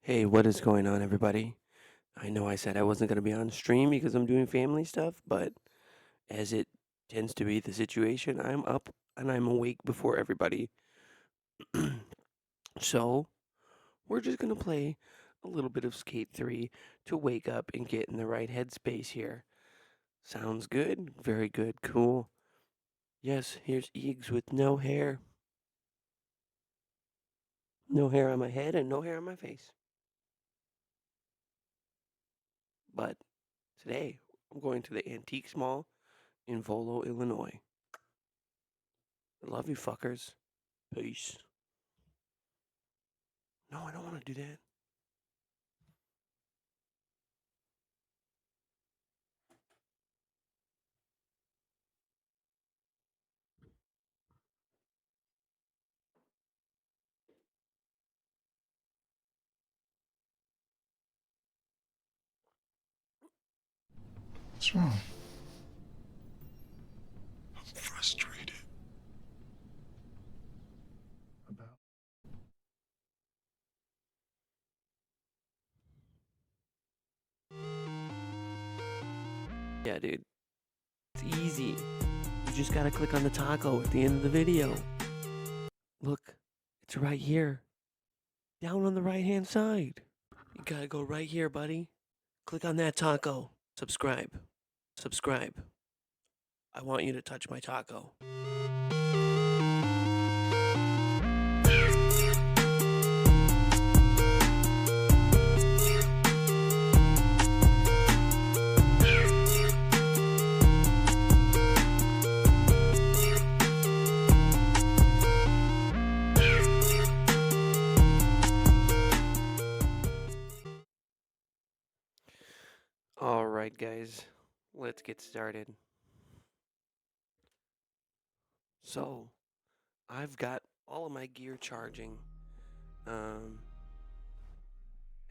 Hey, what is going on, everybody? I know I said I wasn't going to be on stream because I'm doing family stuff, but as it tends to be the situation, I'm up and I'm awake before everybody. So, we're just going to play a little bit of Skate 3 to wake up and get in the right headspace here. Sounds good? Very good. Cool. Yes, here's Eags with no hair. No hair on my head and no hair on my face. But today, I'm going to the Antiques Mall in Volo, Illinois. I love you fuckers. Peace. No, I don't want to do that. What's wrong? I'm frustrated. About Yeah, dude. It's easy. You just gotta click on the taco at the end of the video. Look, it's right here. Down on the right hand side. You gotta go right here, buddy. Click on that taco. Subscribe. Subscribe. I want you to touch my taco. Alright, guys. Let's get started. So, I've got all of my gear charging. Um,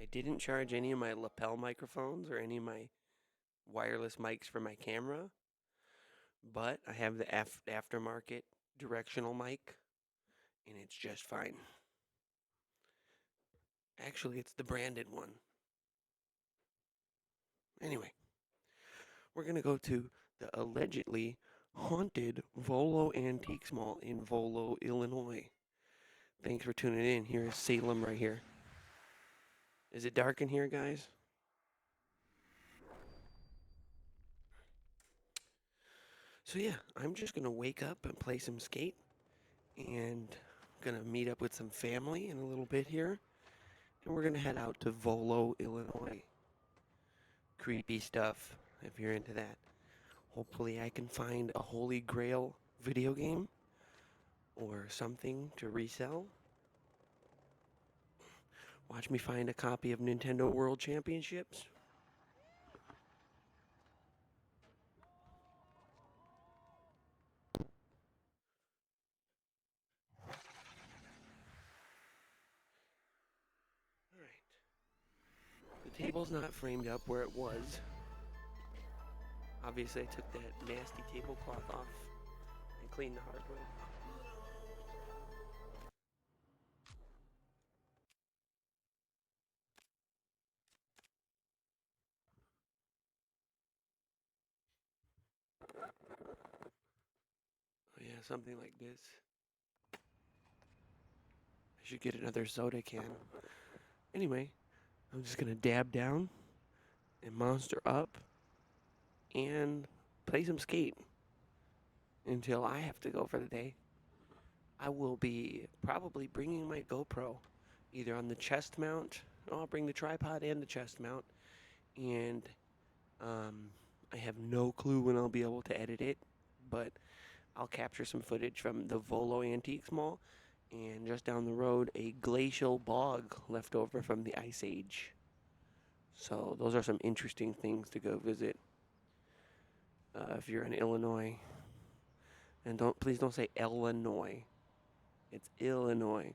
I didn't charge any of my lapel microphones or any of my wireless mics for my camera, but I have the aftermarket directional mic, and it's just fine. Actually, it's the branded one. Anyway, we're going to go to the allegedly haunted Volo Antiques Mall in Volo, Illinois. Thanks for tuning in. Here is Salem right here. Is it dark in here, guys? So yeah, I'm just going to wake up and play some skate, and going to meet up with some family in a little bit here, and we're going to head out to Volo, Illinois. Creepy stuff, if you're into that. Hopefully I can find a Holy Grail video game or something to resell. Watch me find a copy of Nintendo World Championships. Alright. The table's not framed up where it was. Obviously I took that nasty tablecloth off and cleaned the hardwood. Oh yeah, something like this. I should get another soda can. Anyway, I'm just gonna dab down and monster up and play some skate until I have to go for the day. I will be probably bringing my GoPro either on the chest mount. I'll bring the tripod and the chest mount, and um, I have no clue when I'll be able to edit it, but I'll capture some footage from the Volo Antiques Mall and just down the road a glacial bog left over from the Ice Age. So those are some interesting things to go visit if you're in Illinois. And please don't say Illinois. It's Illinois.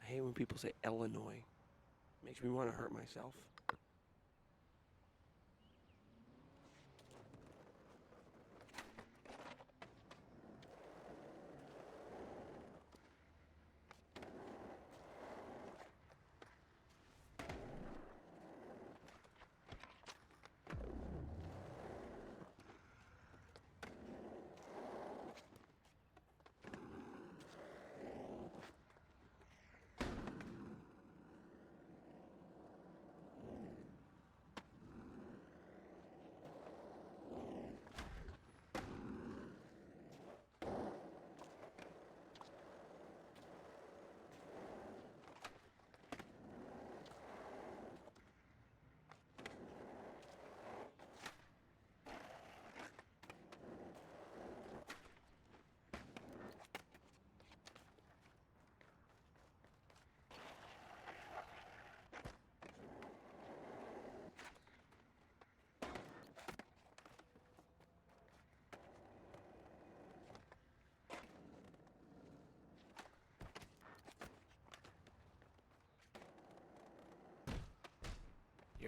I hate when people say Illinois. Makes me want to hurt myself.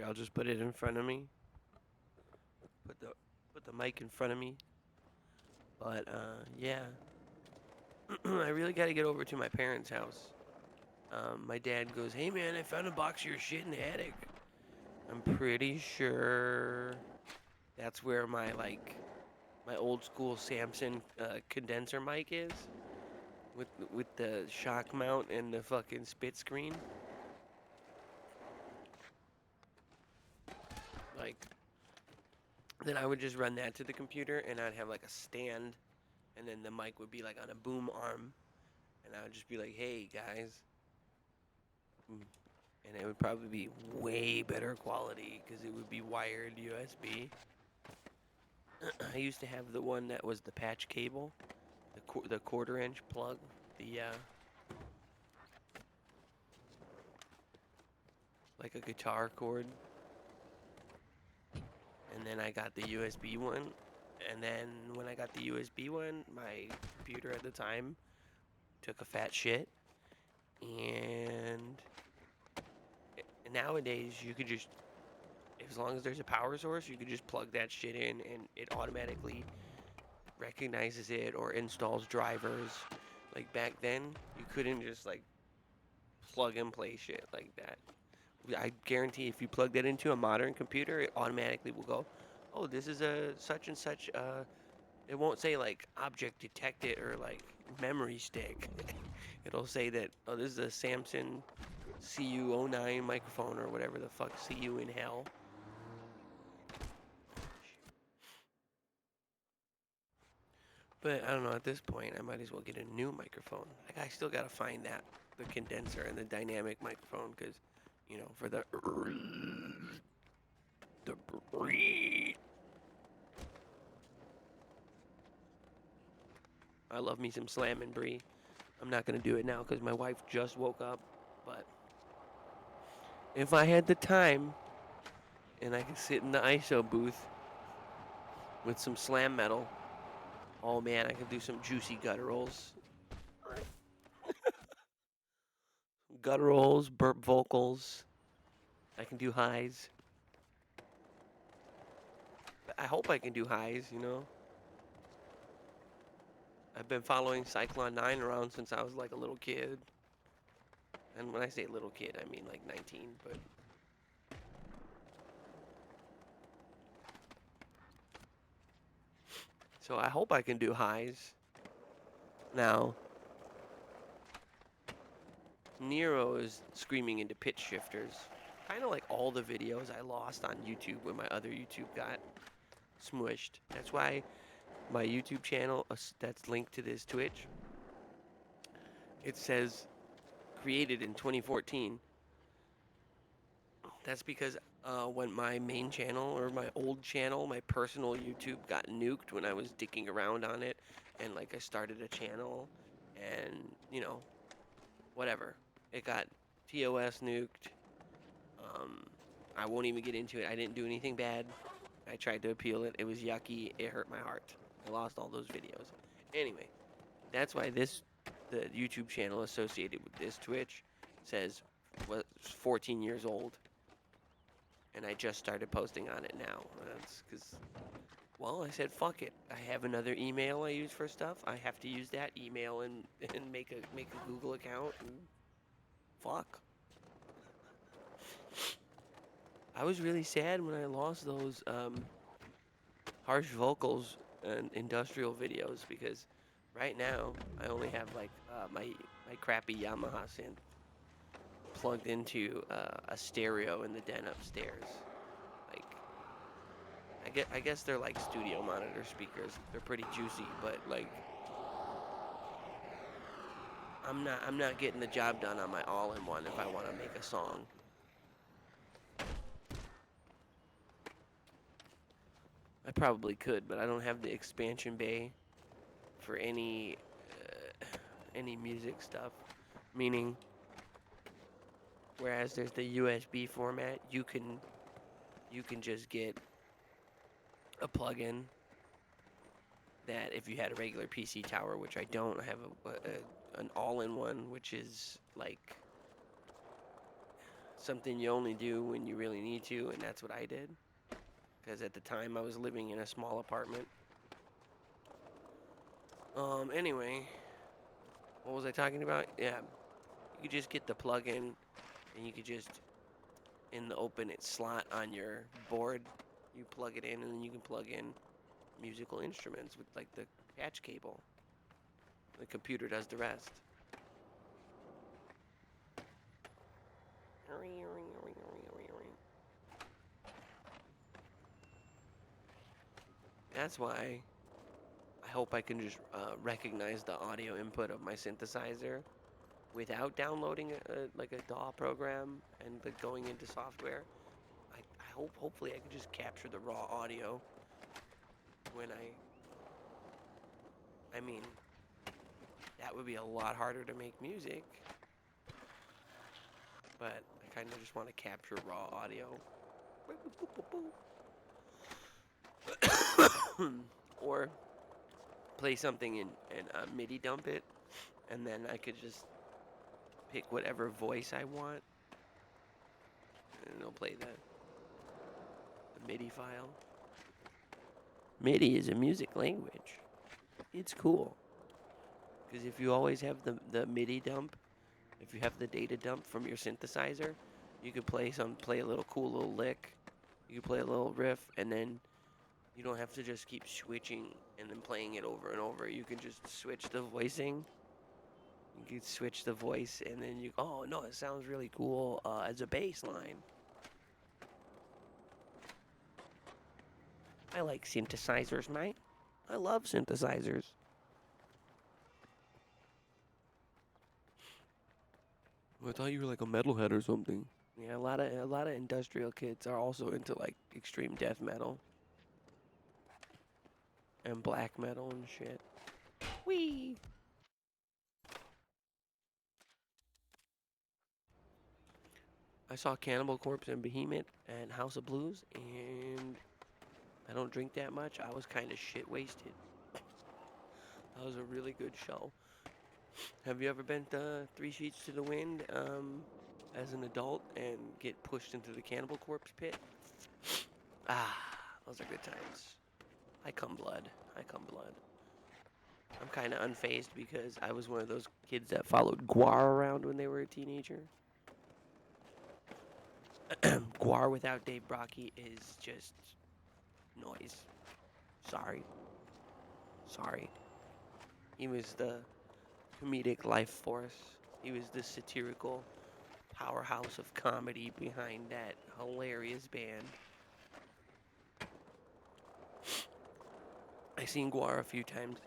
Here, I'll just put it in front of me. Put the mic in front of me. But yeah, I really got to get over to my parents' house. My dad goes, "Hey man, I found a box of your shit in the attic." I'm pretty sure that's where my old school Samson condenser mic is, with the shock mount and the fucking spit screen. Like, then I would just run that to the computer, and I'd have like a stand, and then the mic would be like on a boom arm, and I would just be like, "Hey guys," and it would probably be way better quality because it would be wired USB. I used to have the one that was the patch cable, the quarter-inch plug, the like a guitar cord, and then I got the USB one, and then when I got the USB one, my computer at the time took a fat shit, and nowadays you could just, as long as there's a power source, you could just plug that shit in, and it automatically recognizes it or installs drivers. Like back then, you couldn't just like plug and play shit like that. I guarantee if you plug that into a modern computer, it automatically will go, "Oh, this is a such and such." It won't say like object detected or like memory stick. It'll say that, "Oh, this is a Samson CU09 microphone or whatever the fuck, CU in hell." But I don't know. At this point, I might as well get a new microphone. Like I still gotta find the condenser and the dynamic microphone, because, for the breed. I love me some Slam and Brie. I'm not gonna do it now because my wife just woke up. But if I had the time and I could sit in the ISO booth with some slam metal, oh man, I could do some juicy gutturals. Gutturals, burp vocals. I can do highs. I hope I can do highs. I've been following Cyclone 9 around since I was like a little kid. And when I say little kid, I mean like 19, but so I hope I can do highs. Now, Nero is screaming into pitch shifters. Kind of like all the videos I lost on YouTube when my other YouTube got smushed. That's why my YouTube channel that's linked to this Twitch, it says created in 2014. That's because when my main channel, or my old channel, my personal YouTube, got nuked when I was dicking around on it, and like I started a channel, and whatever, it got TOS nuked. I won't even get into it. I didn't do anything bad. I tried to appeal it. It was yucky. It hurt my heart. I lost all those videos. Anyway, that's why the YouTube channel associated with this Twitch says was 14 years old, and I just started posting on it now. That's because, well, I said fuck it. I have another email I use for stuff. I have to use that email and make a Google account. And fuck. I was really sad when I lost those harsh vocals and industrial videos, because right now I only have like my crappy Yamaha synth plugged into a stereo in the den upstairs. Like I guess they're like studio monitor speakers. They're pretty juicy, but like I'm not getting the job done on my all-in-one if I want to make a song. I probably could, but I don't have the expansion bay for any music stuff. Meaning, whereas there's the USB format, you can just get a plugin that if you had a regular PC tower, which I don't, I have an all-in-one, which is like something you only do when you really need to, and that's what I did. Because at the time I was living in a small apartment. Anyway, what was I talking about? Yeah, you could just get the plug-in, and you could just in the open it slot on your board, you plug it in, and then you can plug in musical instruments with like the patch cable. The computer does the rest. That's why I hope I can just recognize the audio input of my synthesizer without downloading like a DAW program and going into software. I hope hopefully I can just capture the raw audio when I mean that would be a lot harder to make music, but I kind of just want to capture raw audio. Or play something and MIDI dump it, and then I could just pick whatever voice I want, and it'll play the MIDI file. MIDI is a music language. It's cool. Because if you always have the MIDI dump, if you have the data dump from your synthesizer, you could play a little cool little lick. You could play a little riff, and then you don't have to just keep switching and then playing it over and over. You can just switch the voicing. You can switch the voice, and then oh no, it sounds really cool as a bass line. I like synthesizers, mate. I love synthesizers. I thought you were like a metalhead or something. Yeah, a lot of industrial kids are also into like extreme death metal and black metal and shit. Wee. I saw Cannibal Corpse and Behemoth and House of Blues, and I don't drink that much. I was kind of shit wasted. That was a really good show. Have you ever been to Three Sheets to the Wind as an adult and get pushed into the Cannibal Corpse pit? Ah, those are good times. I come blood. I come blood. I'm kind of unfazed because I was one of those kids that followed Guar around when they were a teenager. Guar without Dave Brocky is just noise. Sorry. Sorry. He was the comedic life force. He was the satirical powerhouse of comedy behind that hilarious band. I seen Guar a few times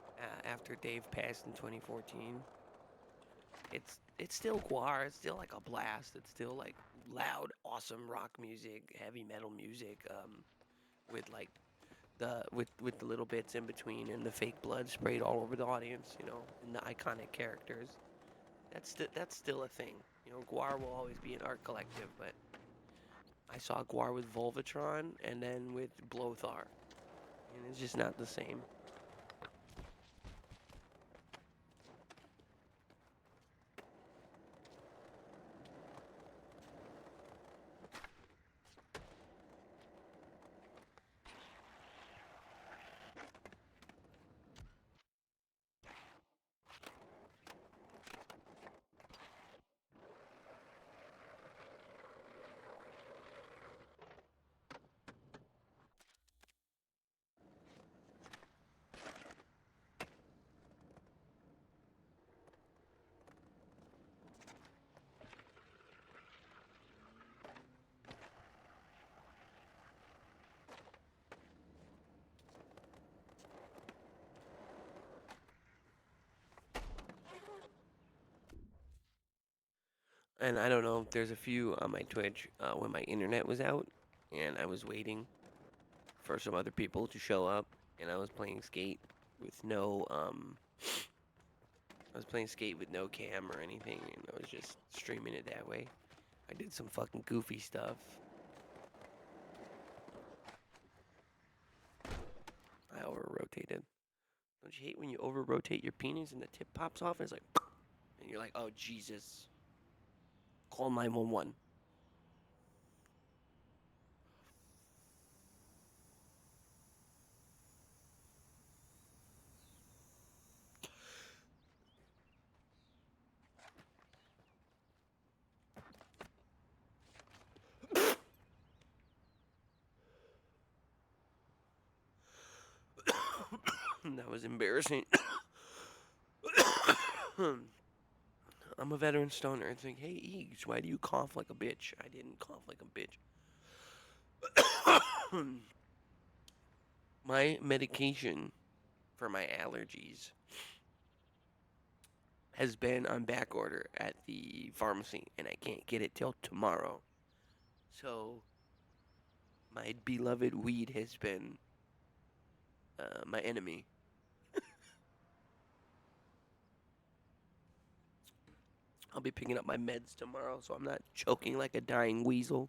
after Dave passed in 2014. It's still Guar. It's still like a blast. It's still like loud, awesome rock music, heavy metal music, with like with the little bits in between and the fake blood sprayed all over the audience. And the iconic characters. That's still a thing. Guar will always be an art collective, but I saw Guar with Volvatron and then with Blothar, and it's just not the same. And I don't know, there's a few on my Twitch when my internet was out, and I was waiting for some other people to show up, and I was playing Skate with no cam or anything, and I was just streaming it that way. I did some fucking goofy stuff. I over rotated. Don't you hate when you over rotate your penis and the tip pops off and it's like, and you're like, oh Jesus, call 911. That was embarrassing. I'm a veteran stoner. It's like, hey, Eags, why do you cough like a bitch? I didn't cough like a bitch. My medication for my allergies has been on back order at the pharmacy, and I can't get it till tomorrow. So, my beloved weed has been my enemy. I'll be picking up my meds tomorrow, so I'm not choking like a dying weasel.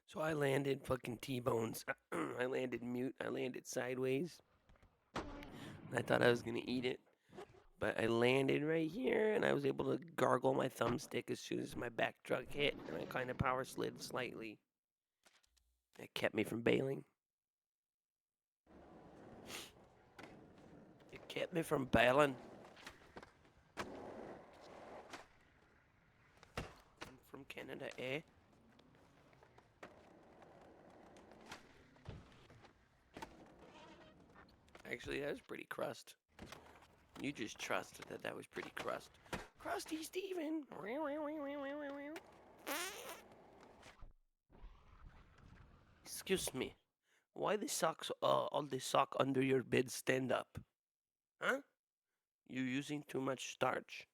So I landed fucking T-bones. I landed mute. I landed sideways. I thought I was gonna eat it, but I landed right here, and I was able to gargle my thumbstick as soon as my back truck hit, and I kind of power slid slightly. It kept me from bailing. It kept me from bailing. I'm from Canada, eh? Actually, that was pretty crust. You just trusted that that was pretty crust. Crusty Steven! Excuse me. Why the socks, all the sock under your bed stand up? Huh? You using too much starch?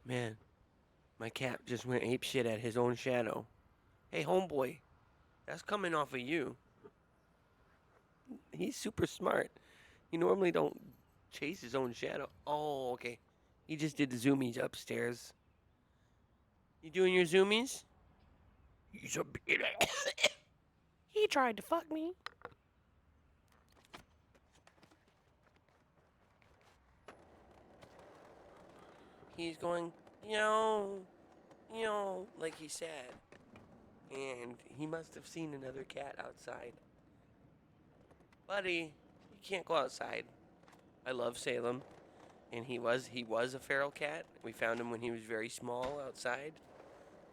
Man, my cat just went ape shit at his own shadow. Hey, homeboy, that's coming off of you. He's super smart. He normally don't chase his own shadow. Oh, okay. He just did the zoomies upstairs. You doing your zoomies? He's a bit. He tried to fuck me. He's going, like he's sad. And he must have seen another cat outside. Buddy, you can't go outside. I love Salem, and he was a feral cat. We found him when he was very small outside.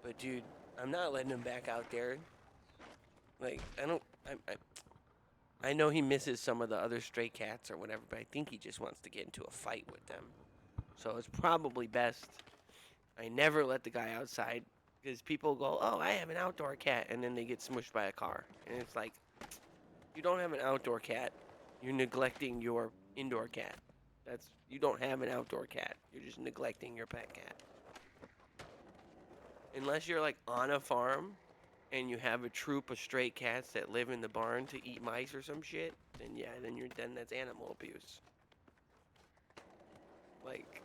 But dude, I'm not letting him back out there. Like I don't. I know he misses some of the other stray cats or whatever, but I think he just wants to get into a fight with them. So it's probably best I never let the guy outside because people go, "Oh, I have an outdoor cat," and then they get smushed by a car, and it's like, you don't have an outdoor cat. You're neglecting your indoor cat. You don't have an outdoor cat. You're just neglecting your pet cat. Unless you're like on a farm and you have a troop of stray cats that live in the barn to eat mice or some shit, then yeah, then that's animal abuse. Like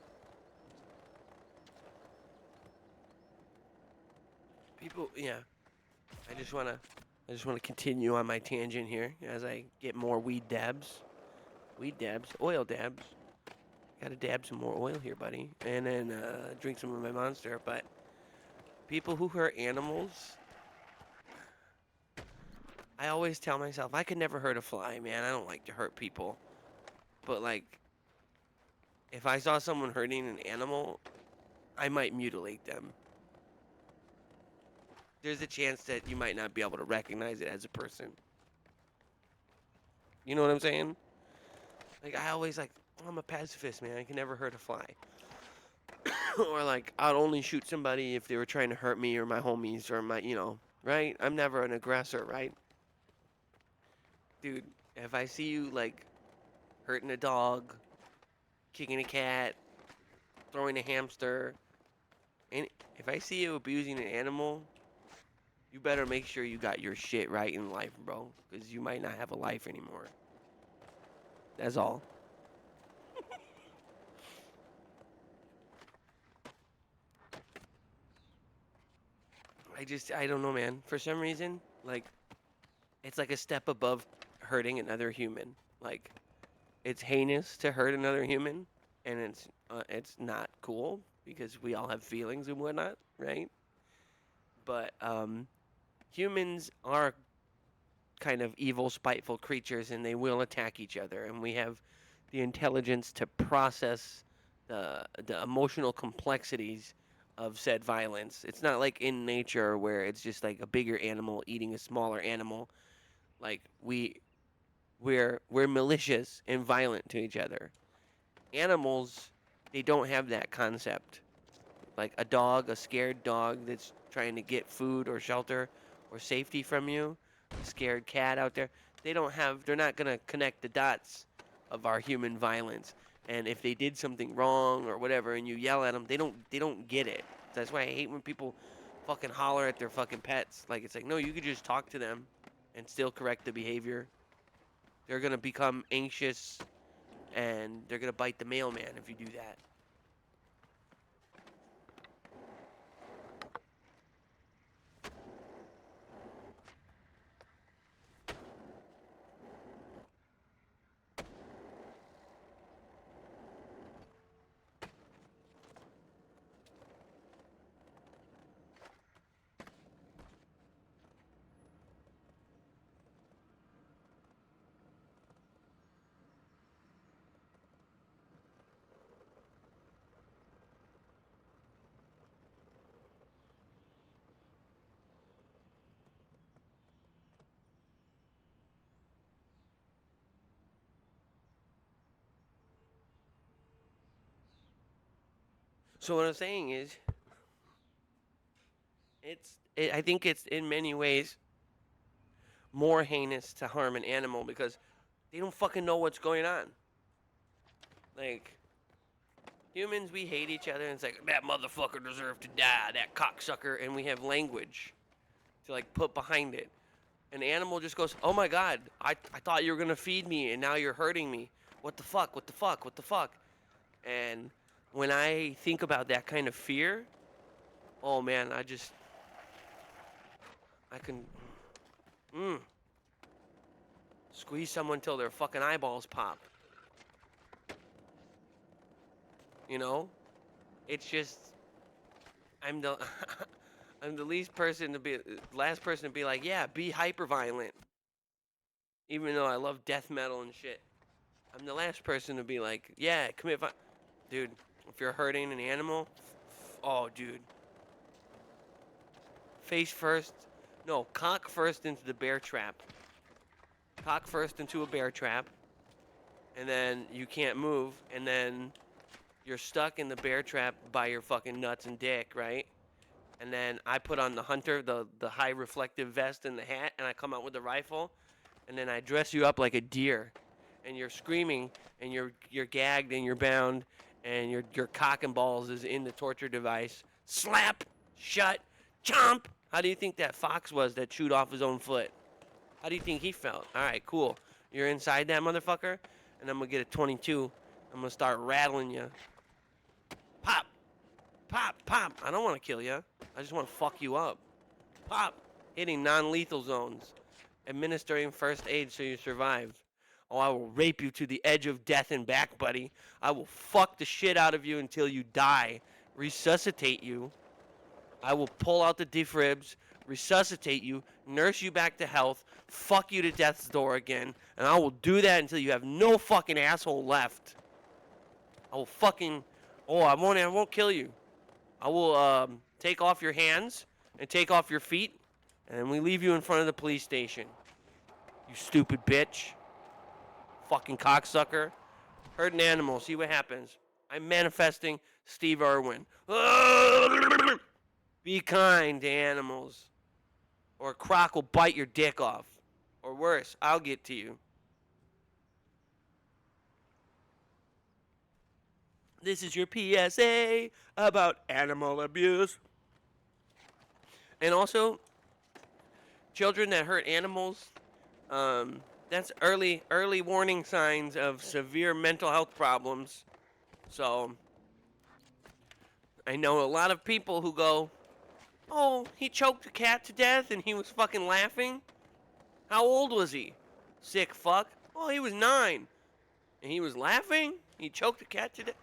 people, yeah. I just wanna continue on my tangent here as I get more weed dabs, oil dabs. Gotta dab some more oil here, buddy, and then drink some of my Monster. But people who hurt animals, I always tell myself I could never hurt a fly, man. I don't like to hurt people, but like if I saw someone hurting an animal, I might mutilate them. There's a chance that you might not be able to recognize it as a person. You know what I'm saying? Like I always like, I'm a pacifist, man. I can never hurt a fly. Or like I'd only shoot somebody if they were trying to hurt me or my homies or my, right? I'm never an aggressor, right? Dude, if I see you like hurting a dog, kicking a cat, throwing a hamster, and if I see you abusing an animal, you better make sure you got your shit right in life, bro, because you might not have a life anymore. That's all. I don't know, man. For some reason, like, it's like a step above hurting another human. Like, it's heinous to hurt another human, and it's not cool because we all have feelings and whatnot, right? But humans are kind of evil, spiteful creatures, and they will attack each other. And we have the intelligence to process the emotional complexities of said violence. It's not like in nature where it's just like a bigger animal eating a smaller animal. Like we're malicious and violent to each other. Animals, they don't have that concept. Like a dog, a scared dog that's trying to get food or shelter or safety from you, a scared cat out there, they're not going to connect the dots of our human violence. And if they did something wrong or whatever and you yell at them, they don't get it. That's why I hate when people fucking holler at their fucking pets. Like it's like, no, you could just talk to them and still correct the behavior. They're going to become anxious and they're going to bite the mailman if you do that. So what I'm saying is, I think it's in many ways more heinous to harm an animal because they don't fucking know what's going on. Like Humans, we hate each other, and it's like, that motherfucker deserved to die, that cocksucker, and we have language to, like, put behind it. An animal just goes, oh my god, I thought you were gonna feed me, and now you're hurting me. What the fuck, what the fuck, what the fuck? And when I think about that kind of fear, oh man, I can, mm, squeeze someone till their fucking eyeballs pop. You know? It's just, I'm the, I'm the last person to be like, yeah, be hyper violent. Even though I love death metal and shit. I'm the last person to be like, yeah, commit violence. Dude, if you're hurting an animal, oh, dude. Face first. No, cock first into the bear trap. Cock first into a bear trap. And then you can't move. And then you're stuck in the bear trap by your fucking nuts and dick, right? And then I put on the hunter, the high reflective vest and the hat, and I come out with the rifle. And then I dress you up like a deer. And you're screaming, and you're gagged, and you're bound, and your cock and balls is in the torture device. Slap, shut, chomp. How do you think that fox was that chewed off his own foot? How do you think he felt? All right, cool. You're inside that motherfucker, and I'm gonna get a 22. I'm gonna start rattling you. Pop, pop, pop. I don't want to kill you. I just want to fuck you up. Pop, hitting non-lethal zones, administering first aid so you survive. Oh, I will rape you to the edge of death and back, buddy. I will fuck the shit out of you until you die. Resuscitate you. I will pull out the defibs, resuscitate you, nurse you back to health, fuck you to death's door again, and I will do that until you have no fucking asshole left. I will fucking, oh, I won't kill you. I will take off your hands and take off your feet, and we leave you in front of the police station. You stupid bitch. Fucking cocksucker. Hurt an animal, see what happens. I'm manifesting Steve Irwin. Be kind to animals, or a croc will bite your dick off. Or worse, I'll get to you. This is your PSA about animal abuse. And also, children that hurt animals, that's early warning signs of severe mental health problems. So, I know a lot of people who go, oh, he choked a cat to death and he was fucking laughing. How old was he? Sick fuck. Oh, he was 9. And he was laughing? He choked a cat to death?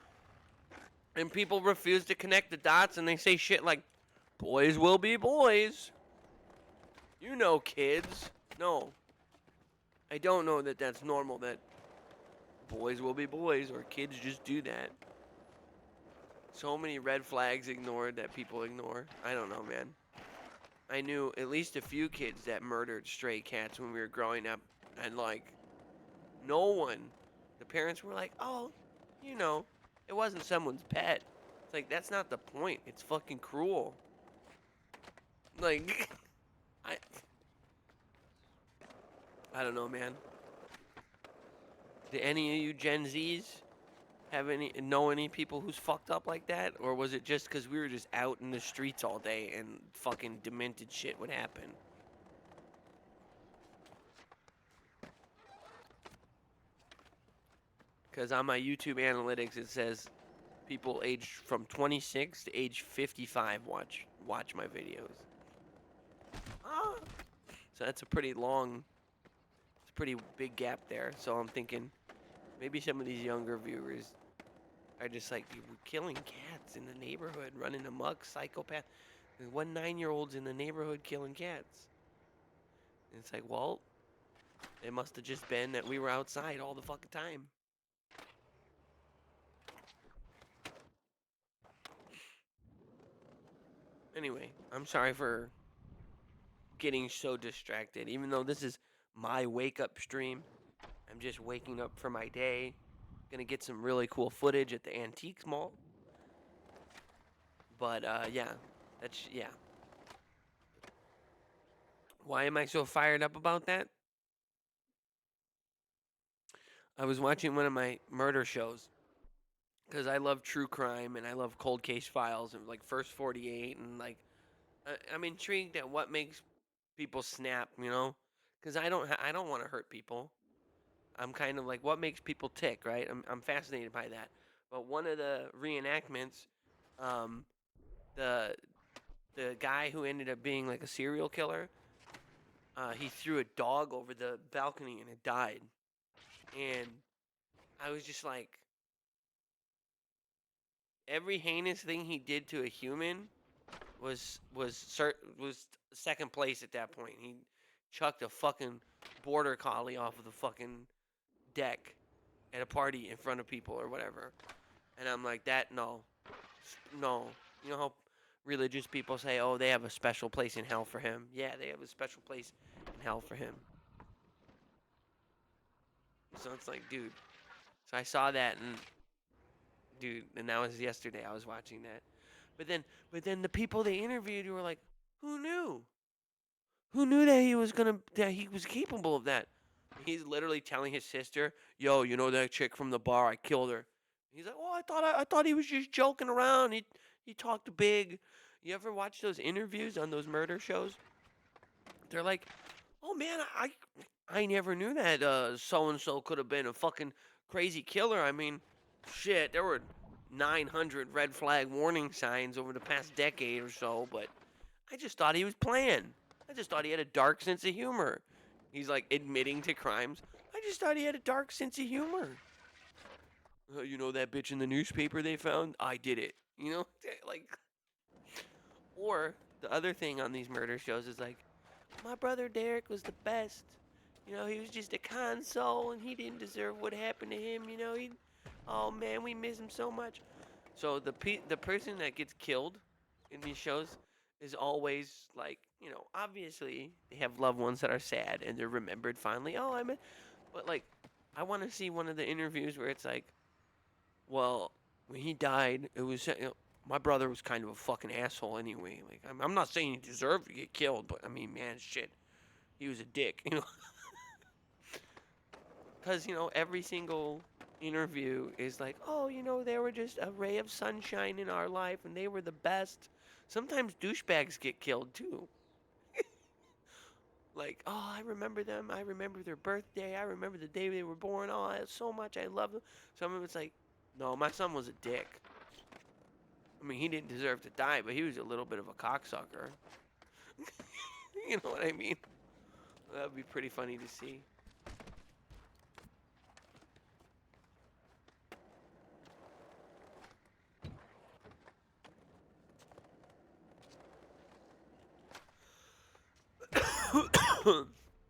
And people refuse to connect the dots and they say shit like, boys will be boys. You know, kids. No. I don't know that that's normal, that boys will be boys or kids just do that. So many red flags ignored that people ignore. I don't know, man. I knew at least a few kids that murdered stray cats when we were growing up, and like, no one, the parents were like, oh, you know, it wasn't someone's pet. It's like, that's not the point. It's fucking cruel. Like, I, I don't know, man. Did any of you Gen Zs know any people who's fucked up like that? Or was it just because we were just out in the streets all day and fucking demented shit would happen? Because on my YouTube analytics it says people aged from 26 to age 55 watch my videos. Ah. So that's a pretty big gap there. So I'm thinking maybe some of these younger viewers are just like, we're killing cats in the neighborhood, running amok, psychopath. There's 9-year-old's in the neighborhood killing cats. And it's like, well, it must have just been that we were outside all the fucking time. Anyway, I'm sorry for getting so distracted. Even though this is my wake up stream, I'm just waking up for my day. Gonna get some really cool footage at the Antiques Mall. But yeah, yeah. Why am I so fired up about that? I was watching one of my murder shows, because I love true crime and I love cold case files and like First 48 and like I'm intrigued at what makes people snap, you know? Because I don't want to hurt people. I'm kind of like what makes people tick, right? I'm fascinated by that. But one of the reenactments, um, the the guy who ended up being like a serial killer, he threw a dog over the balcony and it died. And I was just like, every heinous thing he did to a human was second place at that point. He chucked a fucking border collie off of the fucking deck at a party in front of people or whatever. And I'm like, that no, no. You know how religious people say, oh, they have a special place in hell for him. Yeah, they have a special place in hell for him. So it's like, dude. So I saw that and dude, and that was yesterday. I was watching that. But then, but then the people they interviewed were like, who knew? Who knew that he was capable of that? He's literally telling his sister, "Yo, you know that chick from the bar? I killed her." He's like, "Oh, I thought he was just joking around. He talked big." You ever watch those interviews on those murder shows? They're like, "Oh man, I never knew that so and so could have been a fucking crazy killer. I mean, shit, there were 900 red flag warning signs over the past decade or so, but I just thought he was playing. I just thought he had a dark sense of humor." He's like admitting to crimes. I just thought he had a dark sense of humor. You know that bitch in the newspaper they found? I did it. You know, like, or the other thing on these murder shows is like, my brother Derek was the best. You know, he was just a console and he didn't deserve what happened to him. You know, oh man, we miss him so much. So the person that gets killed in these shows is always like, you know, obviously they have loved ones that are sad and they're remembered finally. Oh, but like, I want to see one of the interviews where it's like, well, when he died, it was my brother was kind of a fucking asshole anyway. Like, I'm not saying he deserved to get killed, but I mean, man, shit, he was a dick, you know. Because, you know, every single interview is like, oh, you know, they were just a ray of sunshine in our life and they were the best. Sometimes douchebags get killed too. Like, oh, I remember them. I remember their birthday. I remember the day they were born. Oh, so much. I love them. Some of it's like, no, my son was a dick. I mean, he didn't deserve to die, but he was a little bit of a cocksucker. You know what I mean? That would be pretty funny to see.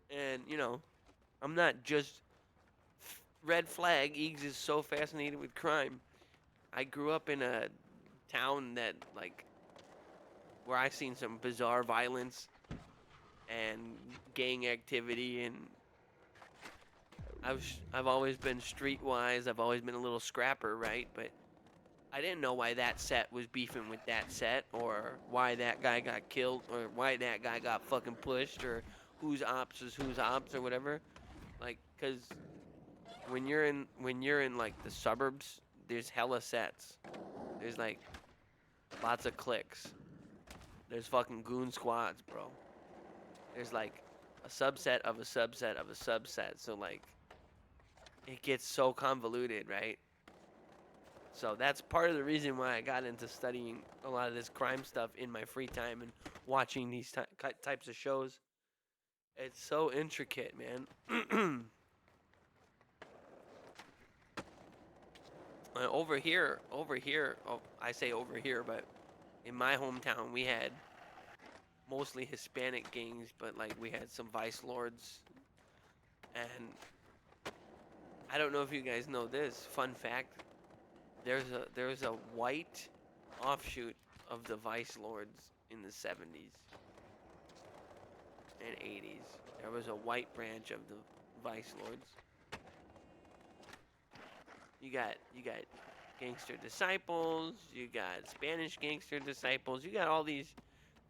And, you know, I'm not just red flag. Eags is so fascinated with crime. I grew up in a town that, like, where I seen some bizarre violence and gang activity, and I've always been streetwise. I've always been a little scrapper, right? But I didn't know why that set was beefing with that set, or why that guy got killed, or why that guy got fucking pushed, or whose ops is whose ops, or whatever. Like, cause when you're in like the suburbs, there's hella sets. There's like lots of cliques. There's fucking goon squads, bro. There's like a subset of a subset of a subset. So like it gets so convoluted, right? So that's part of the reason why I got into studying a lot of this crime stuff in my free time and watching these types of shows. It's so intricate, man. Oh, I say over here, but in my hometown, we had mostly Hispanic gangs, but like we had some vice lords. And I don't know if you guys know this. Fun fact: there's a white offshoot of the vice lords in the 70s and 80s. There was a white branch of the vice lords. You got gangster disciples. You got Spanish gangster disciples. You got all these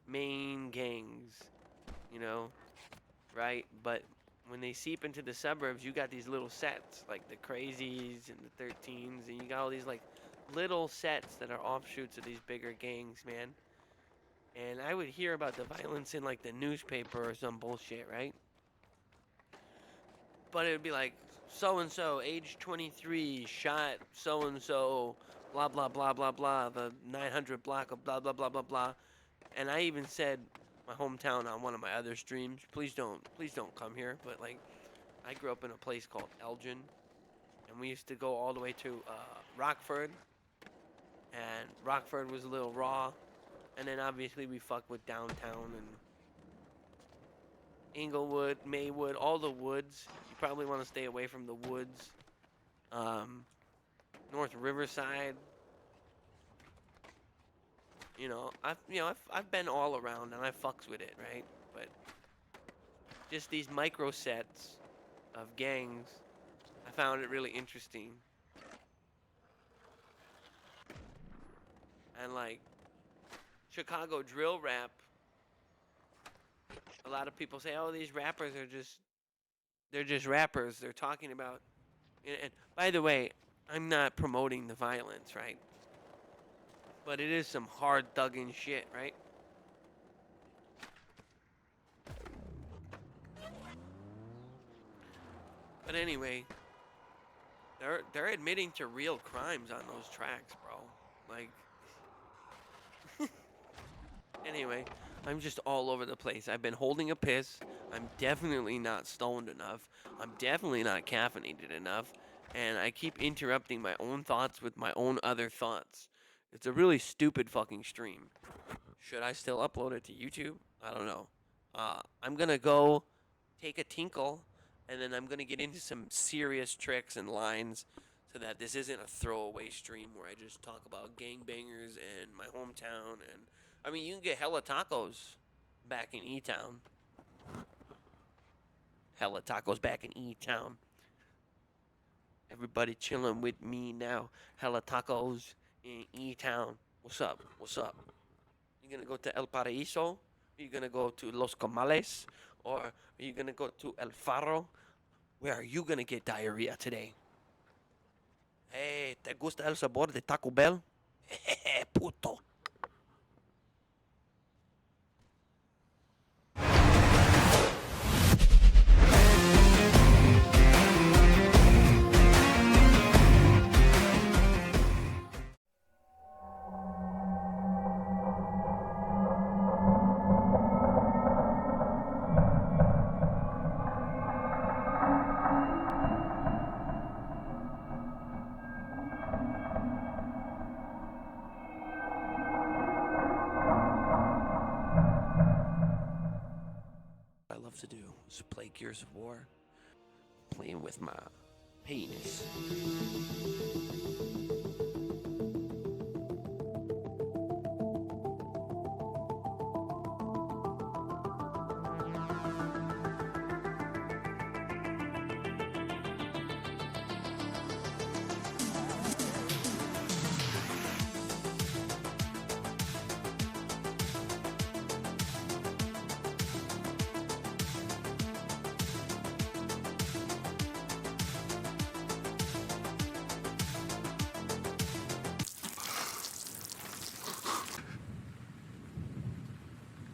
main gangs, you know, right? But when they seep into the suburbs, you got these little sets like the crazies and the 13s, and you got all these like little sets that are offshoots of these bigger gangs, man. And I would hear about the violence in like the newspaper or some bullshit, right? But it would be like so and so, age 23, shot so and so, blah blah blah blah blah, the 900 block of blah blah blah blah blah. And I even said my hometown on one of my other streams. Please don't come here. But like, I grew up in a place called Elgin, and we used to go all the way to Rockford, and Rockford was a little raw. And then obviously we fucked with downtown and Inglewood, Maywood, all the woods. You probably want to stay away from the woods. Um, North Riverside. I've been all around and I fucks with it, right? But just these micro sets of gangs, I found it really interesting. And like Chicago drill rap, a lot of people say, "Oh, these rappers are they're just rappers. They're talking about." And by the way, I'm not promoting the violence, right? But it is some hard thugging shit, right? But anyway, they're admitting to real crimes on those tracks, bro. Like, anyway, I'm just all over the place. I've been holding a piss. I'm definitely not stoned enough. I'm definitely not caffeinated enough. And I keep interrupting my own thoughts with my own other thoughts. It's a really stupid fucking stream. Should I still upload it to YouTube? I don't know. I'm gonna go take a tinkle, and then I'm gonna get into some serious tricks and lines so that this isn't a throwaway stream where I just talk about gangbangers and my hometown. And I mean, you can get hella tacos back in E-Town. Hella tacos back in E-Town. Everybody chilling with me now. Hella tacos in E-Town. What's up? What's up? You gonna go to El Paraíso? Are you gonna go to Los Comales? Or are you gonna go to El Faro? Where are you gonna get diarrhea today? Hey, ¿te gusta el sabor de Taco Bell? Puto. I love to do is play Gears of War, playing with my penis.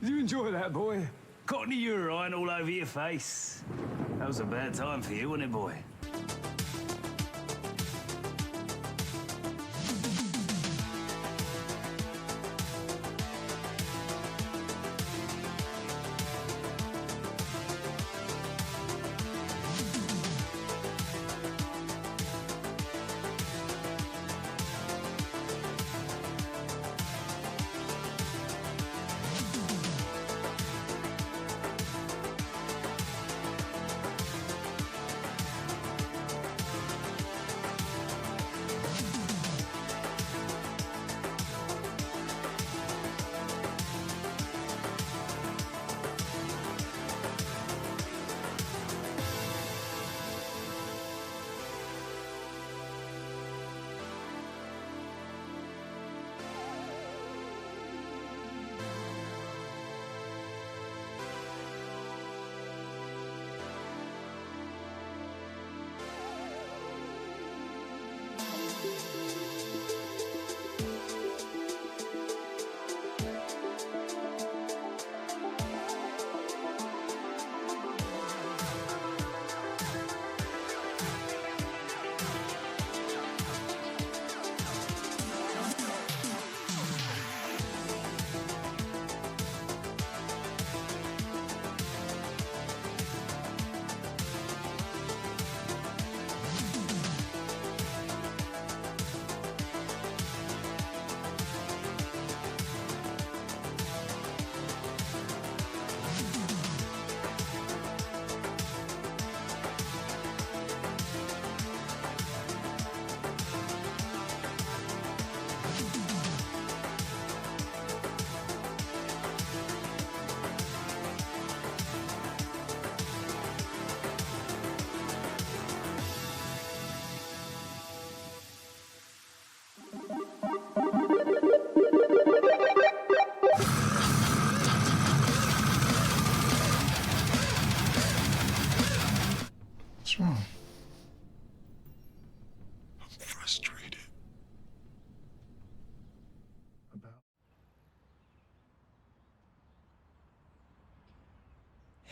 Did you enjoy that, boy? Cotton urine all over your face. That was a bad time for you, wasn't it, boy?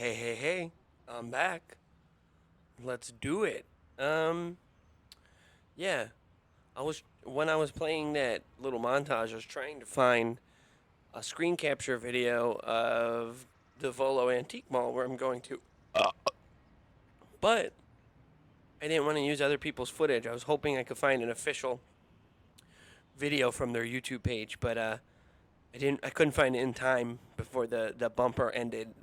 Hey, hey, hey. I'm back. Let's do it. Yeah. When I was playing that little montage, I was trying to find a screen capture video of the Volo Antique Mall where I'm going to. But I didn't want to use other people's footage. I was hoping I could find an official video from their YouTube page, but I couldn't find it in time before the bumper ended.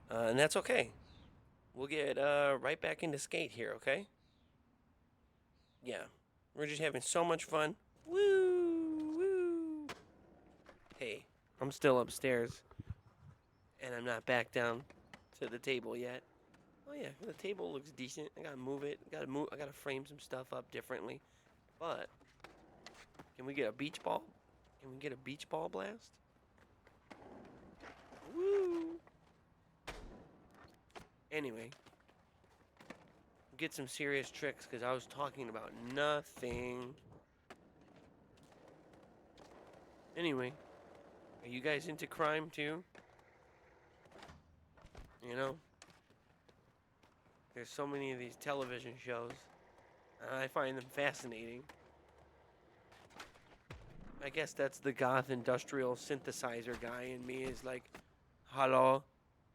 And that's okay. We'll get right back into skate here, okay? Yeah. We're just having so much fun. Woo! Woo! Hey, I'm still upstairs, and I'm not back down to the table yet. Oh yeah, the table looks decent. I gotta move it. I gotta frame some stuff up differently. But can we get a beach ball? Can we get a beach ball blast? Woo! Anyway, get some serious tricks because I was talking about nothing. Anyway, are you guys into crime too? You know, there's so many of these television shows, and I find them fascinating. I guess that's the goth industrial synthesizer guy in me is like, Hallo,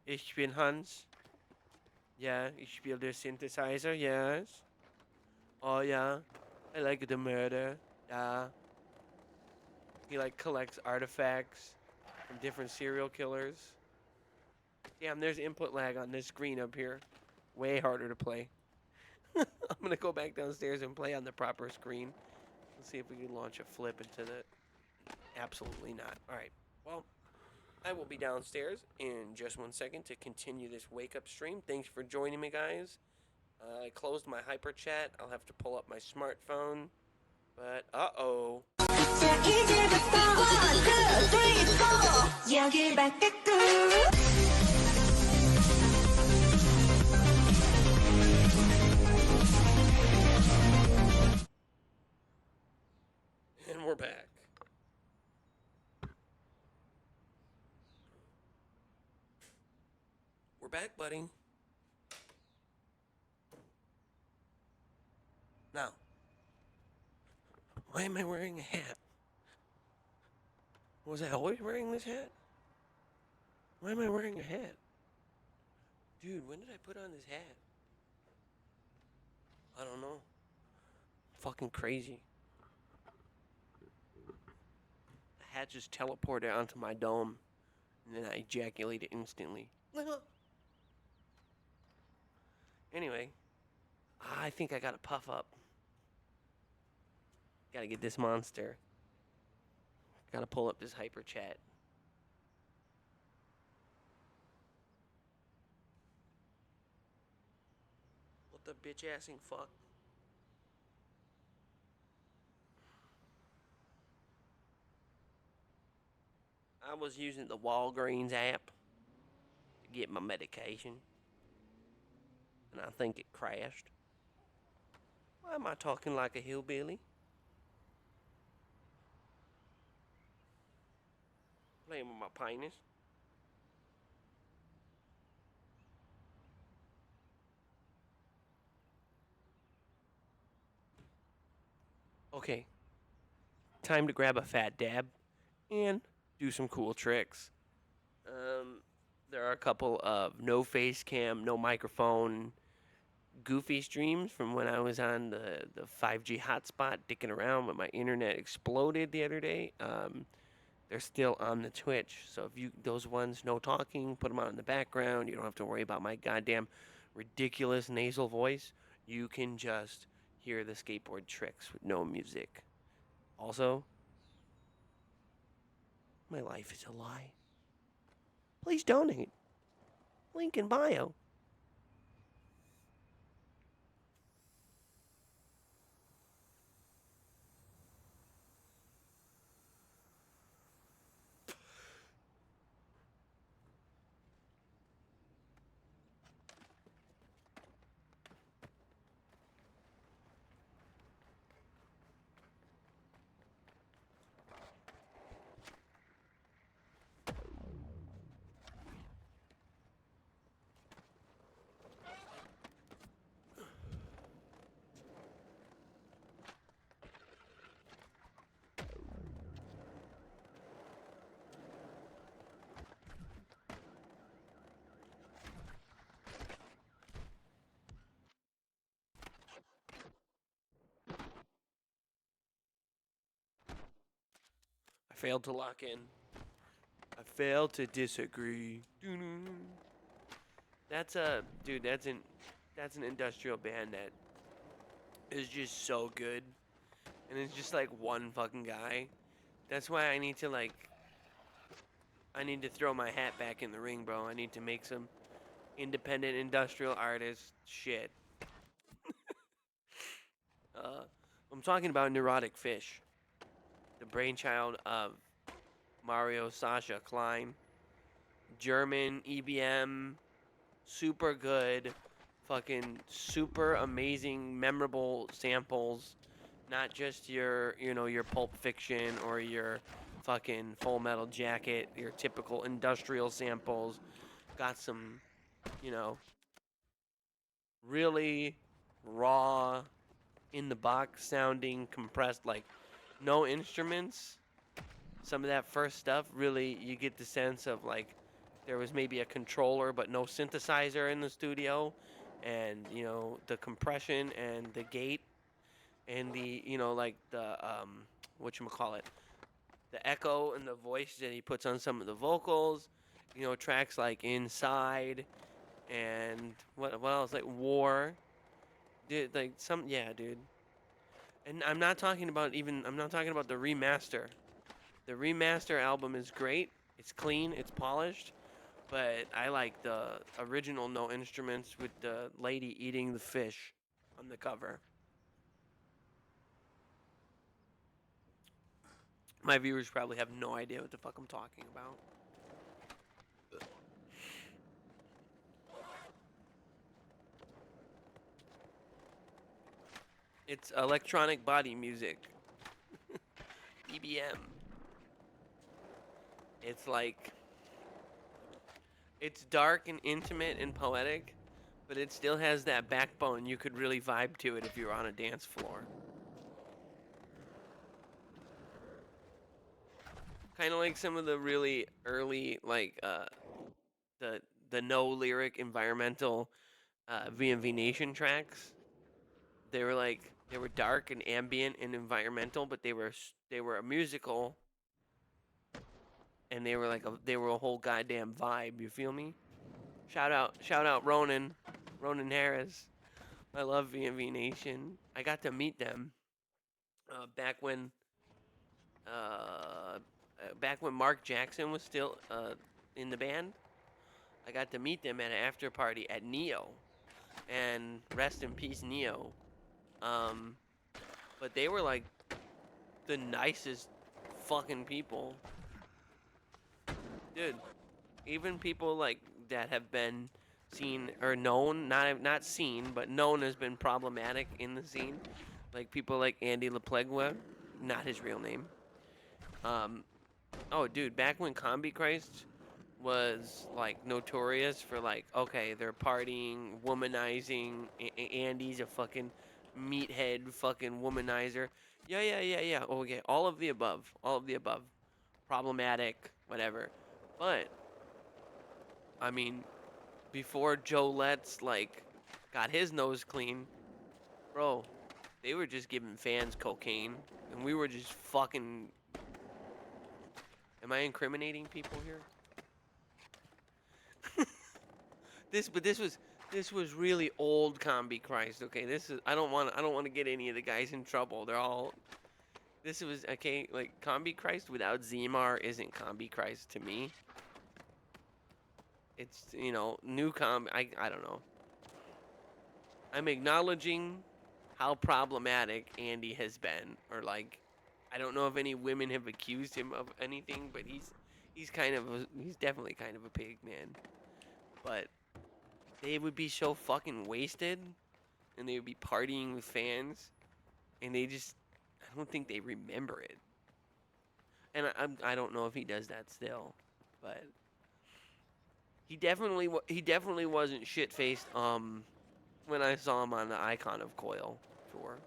ich bin Hans. Yeah, ich spiele der Synthesizer, yes. Oh yeah, I like the murder. Yeah. He like collects artifacts from different serial killers. Damn, there's input lag on this screen up here. Way harder to play. I'm gonna go back downstairs and play on the proper screen. Let's see if we can launch a flip into the... Absolutely not. Alright, well, I will be downstairs in just 1 second to continue this wake up stream. Thanks for joining me, guys. I closed my hyper chat. I'll have to pull up my smartphone. But, uh-oh. And we're back. We're back, buddy. Now, why am I wearing a hat? Was I always wearing this hat? Why am I wearing a hat? Dude, when did I put on this hat? I don't know. Fucking crazy. The hat just teleported onto my dome, and then I ejaculated instantly. Anyway, I think I gotta puff up. Gotta get this monster. Gotta pull up this hyper chat. What the bitch assing fuck? I was using the Walgreens app to get my medication, and I think it crashed. Why am I talking like a hillbilly? Playing with my penis. Okay, time to grab a fat dab and do some cool tricks. There are a couple of no face cam, no microphone, goofy streams from when I was on the 5G hotspot dicking around when my internet exploded the other day. They're still on the Twitch, so if you those ones no talking, put them on in the background. You don't have to worry about my goddamn ridiculous nasal voice. You can just hear the skateboard tricks with no music. Also, my life is a lie. Please donate. Link in bio. Failed to lock in. I failed to disagree. That's a dude. That's an industrial band that is just so good, and it's just like one fucking guy. That's why I need to throw my hat back in the ring, bro. I need to make some independent industrial artist shit. I'm talking about Neurotic Fish, the brainchild of Mario Sasha Klein, German EBM, super good, fucking super amazing, memorable samples. Not just your Pulp Fiction or your fucking Full Metal Jacket, your typical industrial samples. Got some, you know, really raw, in the box sounding, compressed, like no instruments. Some of that first stuff, really, you get the sense of like there was maybe a controller but no synthesizer in the studio, and the compression and the gate and the like the whatchamacallit, the echo and the voice that he puts on some of the vocals. Tracks like Inside and what else, like War, dude, like some, yeah, dude. And I'm not talking about the remaster. The remaster album is great. It's clean, it's polished, but I like the original no instruments with the lady eating the fish on the cover. My viewers probably have no idea what the fuck I'm talking about. It's electronic body music. EBM. It's like, it's dark and intimate and poetic, but it still has that backbone. You could really vibe to it if you were on a dance floor. Kind of like some of the really early, like the no lyric environmental VMV Nation tracks. They were dark and ambient and environmental, but they were a musical, and they were a whole goddamn vibe. You feel me? Shout out Ronan Harris. I love VMV Nation. I got to meet them back when Mark Jackson was still in the band. I got to meet them at an after party at Neo, and rest in peace Neo. But they were like the nicest fucking people, dude. Even people like that have been seen or known, not seen, but known as been problematic in the scene, like people like Andy LaPlegua, not his real name. Oh, dude, back when Combi Christ was like notorious for like, okay, they're partying, womanizing. Andy's a fucking meathead, fucking womanizer. Yeah. Okay, all of the above, problematic, whatever. But I mean, before Joe Letts like got his nose clean, bro, they were just giving fans cocaine, and we were just fucking. Am I incriminating people here? This was really old Combi Christ. Okay, this is I don't want to get any of the guys in trouble. They're all. This was okay. Like Combi Christ without Zemar isn't Combi Christ to me. It's new combi. I don't know. I'm acknowledging how problematic Andy has been, or like, I don't know if any women have accused him of anything, but he's definitely kind of a pig, man. But they would be so fucking wasted, and they would be partying with fans, and I don't think they remember it. And I don't know if he does that still, but he definitely wasn't shit faced. When I saw him on the Icon of Coil tour.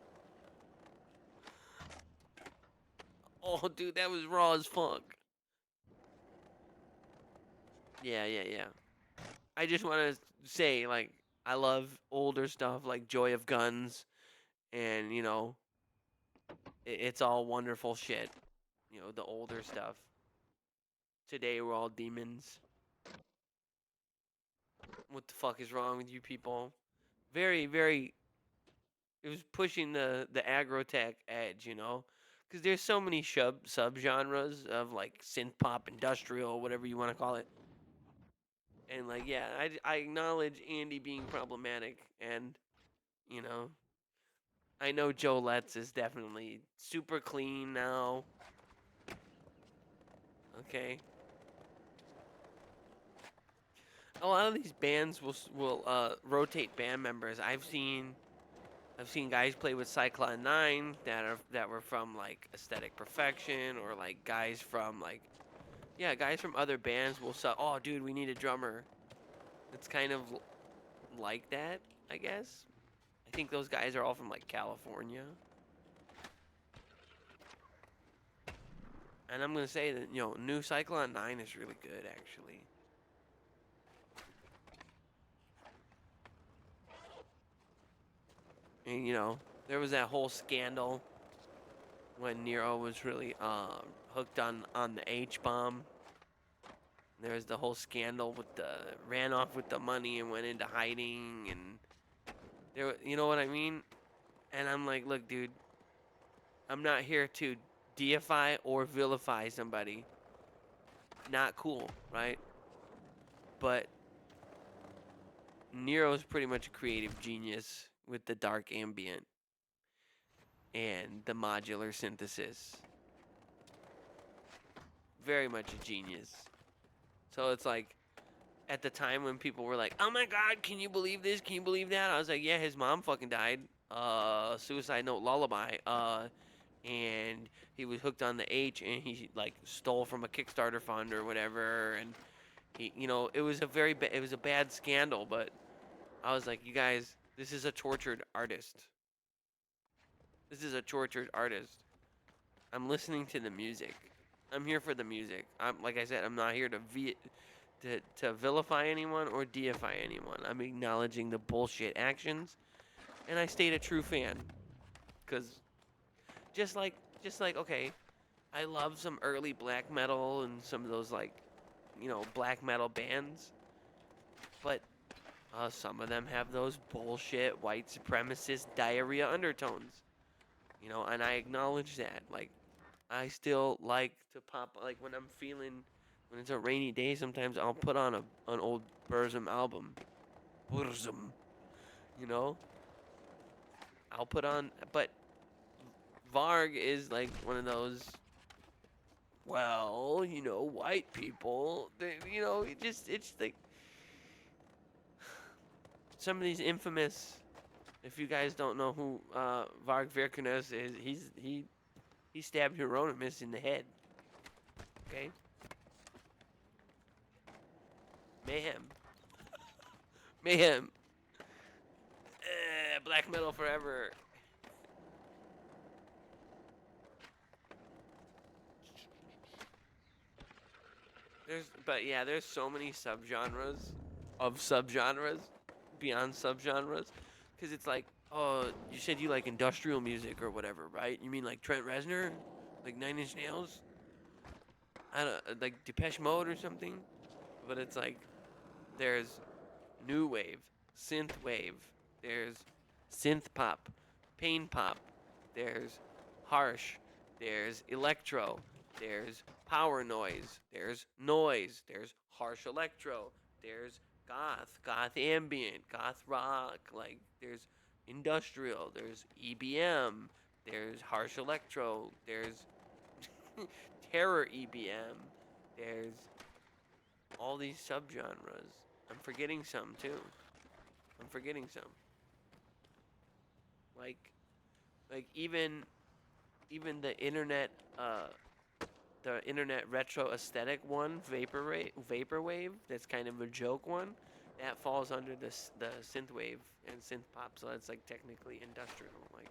Oh, dude, that was raw as fuck. Yeah. I just want to say, like, I love older stuff like Joy of Guns, and it's all wonderful shit. you know, the older stuff. Today we're all demons. What the fuck is wrong with you people? Very, very. It was pushing the agrotech edge, you know, because there's so many subgenres of like synth pop, industrial, whatever you want to call it. And like, yeah, I acknowledge Andy being problematic, and you know, I know Joe Letts is definitely super clean now. Okay. A lot of these bands will rotate band members. I've seen guys play with Cyclone 9 that were from like Aesthetic Perfection, or like guys from like, yeah, guys from other bands will say, "Oh, dude, we need a drummer." It's kind of like that, I guess. I think those guys are all from like California. And I'm gonna say that, you know, new Cyclone 9 is really good, actually. And you know, there was that whole scandal when Nero was really hooked on the H bomb. There was the whole scandal with the ran off with the money and went into hiding, and there, you know what I mean? And I'm like, look, dude, I'm not here to deify or vilify somebody. Not cool, right? But Nero's pretty much a creative genius with the dark ambient and the modular synthesis. Very much a genius. So it's like, at the time when people were like, "Oh my God, can you believe this? Can you believe that?" I was like, "Yeah, his mom fucking died. Suicide Note Lullaby. And he was hooked on the H, and he like stole from a Kickstarter fund or whatever, and he, you know, it was it was a bad scandal, but I was like, you guys, this is a tortured artist. This is a tortured artist. I'm listening to the music. I'm here for the music. I'm, like I said, I'm not here to vilify anyone or deify anyone. I'm acknowledging the bullshit actions, and I stayed a true fan. Cause just like okay, I love some early black metal and some of those like, you know, black metal bands, but some of them have those bullshit white supremacist diarrhea undertones. You know, and I acknowledge that. Like, I still like to pop, like when I'm feeling, when it's a rainy day, sometimes I'll put on an old Burzum album. Burzum, you know? I'll put on, but Varg is like one of those, well, you know, white people, they, you know, it's like some of these infamous, if you guys don't know who Varg Vikernes is, he stabbed Hieronymus in the head. Okay? Mayhem. Mayhem. Black metal forever. But yeah, there's so many subgenres of subgenres beyond subgenres, because it's like, oh, you said you like industrial music or whatever, right? You mean like Trent Reznor, like Nine Inch Nails, I don't, like Depeche Mode or something. But it's like, there's new wave, synth wave, there's synth pop, pain pop, there's harsh, there's electro, there's power noise, there's harsh electro, there's goth ambient, goth rock, like there's industrial, there's EBM, there's harsh electro, there's terror EBM, there's all these subgenres. I'm forgetting some too. I'm forgetting some. Like like even the internet retro aesthetic one, vaporwave, that's kind of a joke one. That falls under the synthwave and synth pop, so that's like technically industrial, like,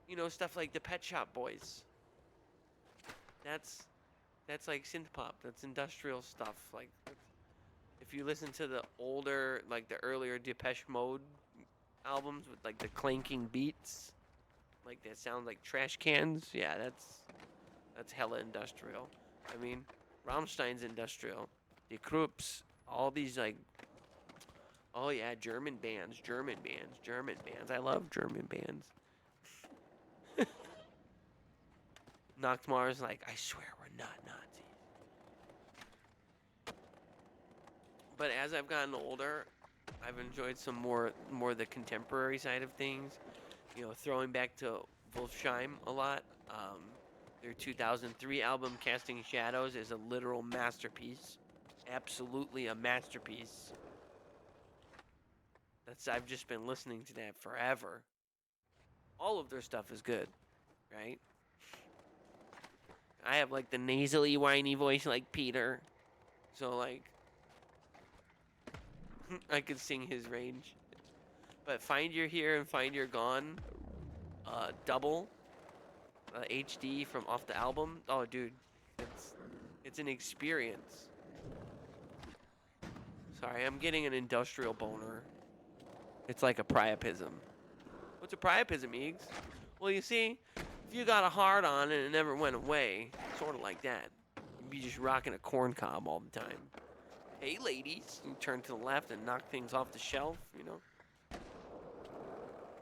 you know, stuff like the Pet Shop Boys. That's that's like synth pop. That's industrial stuff. Like, if you listen to the older, like the earlier Depeche Mode albums with like the clanking beats, like that sound like trash cans. Yeah, That's hella industrial. I mean, Rammstein's industrial. Die Krups, all these like, oh yeah, German bands, German bands, German bands. I love German bands. Nachtmar's like, I swear we're not Nazis. But as I've gotten older, I've enjoyed some more the contemporary side of things. You know, throwing back to Wolfsheim a lot. Their 2003 album Casting Shadows is a literal masterpiece. Absolutely a masterpiece. I've just been listening to that forever. All of their stuff is good, right? I have like the nasally whiny voice like Peter. So like I could sing his range. But Find You're Here and Find You're Gone, double HD from off the album. Oh, dude, it's an experience. Sorry, I'm getting an industrial boner. It's like a priapism. What's a priapism, Eags? Well, you see, if you got a hard on and it never went away, sort of like that, you'd be just rocking a corn cob all the time. Hey, ladies, you turn to the left and knock things off the shelf, you know?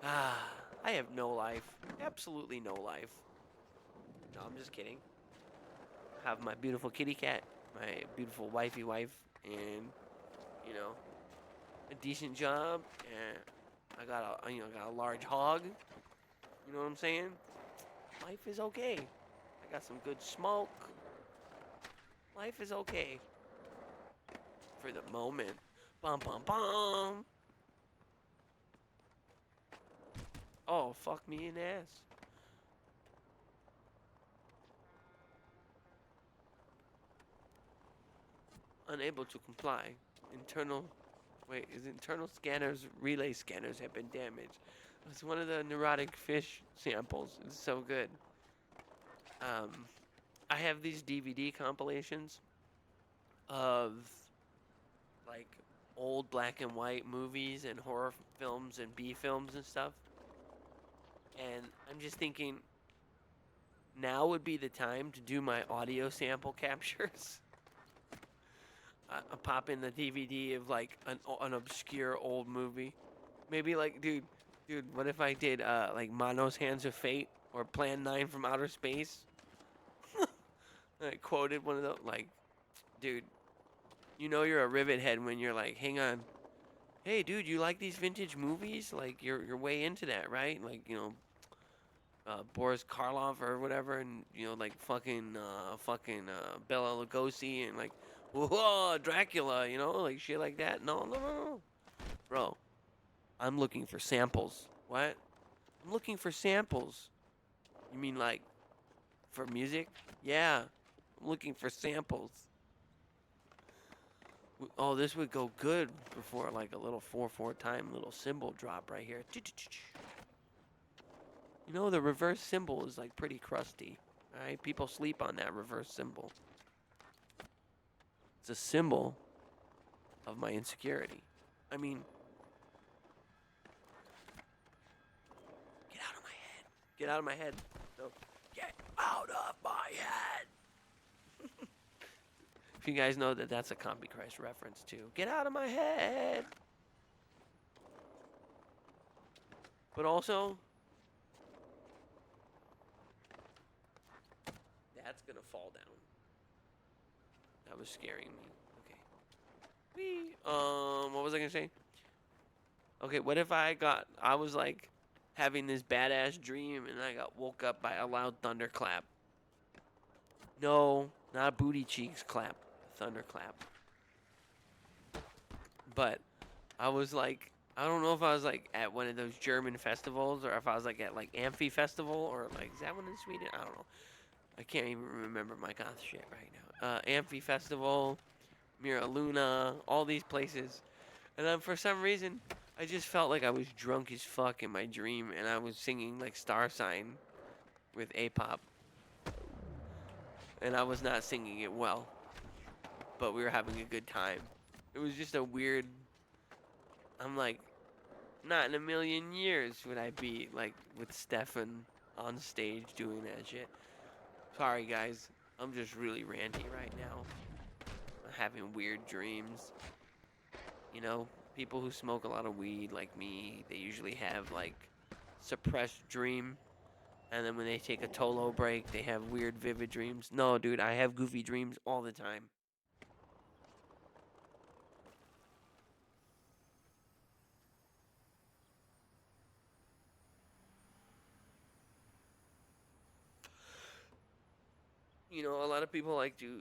Ah, I have no life. Absolutely no life. No, I'm just kidding. I have my beautiful kitty cat, my beautiful wifey wife, and, you know, a decent job, and I got a large hog. You know what I'm saying? Life is okay. I got some good smoke. Life is okay. For the moment. Bum bum bum. Oh, fuck me in the ass. Unable to comply. Internal scanners, relay scanners have been damaged. It's one of the neurotic fish samples. It's so good. I have these DVD compilations of like old black and white movies and horror films and B films and stuff. And I'm just thinking now would be the time to do my audio sample captures. I pop in the DVD of like an obscure old movie. Maybe like, dude, what if I did like Mono's Hands of Fate or Plan 9 from Outer Space? I quoted one of those, like, dude, you know you're a rivet head when you're like, hang on, hey, dude, you like these vintage movies? Like, you're way into that, right? Like, you know, Boris Karloff or whatever, and you know, like fucking Bela Lugosi and like, whoa, Dracula, you know, like shit like that. No, bro, I'm looking for samples. What? I'm looking for samples. You mean like for music? Yeah, I'm looking for samples. Oh, this would go good before like a little 4/4 time little cymbal drop right here. You know, the reverse cymbal is like pretty crusty. Alright, people sleep on that reverse cymbal. It's a symbol of my insecurity. I mean, get out of my head. Get out of my head. No, get out of my head. If you guys know that that's a Combi Christ reference too. Get out of my head. But also, that's gonna fall down. That was scaring me. Okay. What was I gonna say? Okay, what if I was like having this badass dream and I got woke up by a loud thunderclap? No, not booty cheeks clap, thunderclap. But I was like, I don't know if I was like at one of those German festivals or if I was like at like Amphi Festival or like, is that one in Sweden? I don't know. I can't even remember my goth shit right now. Amphi Festival, Mira Luna, all these places. And then for some reason, I just felt like I was drunk as fuck in my dream and I was singing like Star Sign with A-pop. And I was not singing it well. But we were having a good time. It was just a weird... I'm like, not in a million years would I be like with Stefan on stage doing that shit. Sorry, guys. I'm just really ranty right now. I'm having weird dreams. You know, people who smoke a lot of weed like me, they usually have like suppressed dream. And then when they take a Tolo break, they have weird, vivid dreams. No, dude, I have goofy dreams all the time. You know, a lot of people like to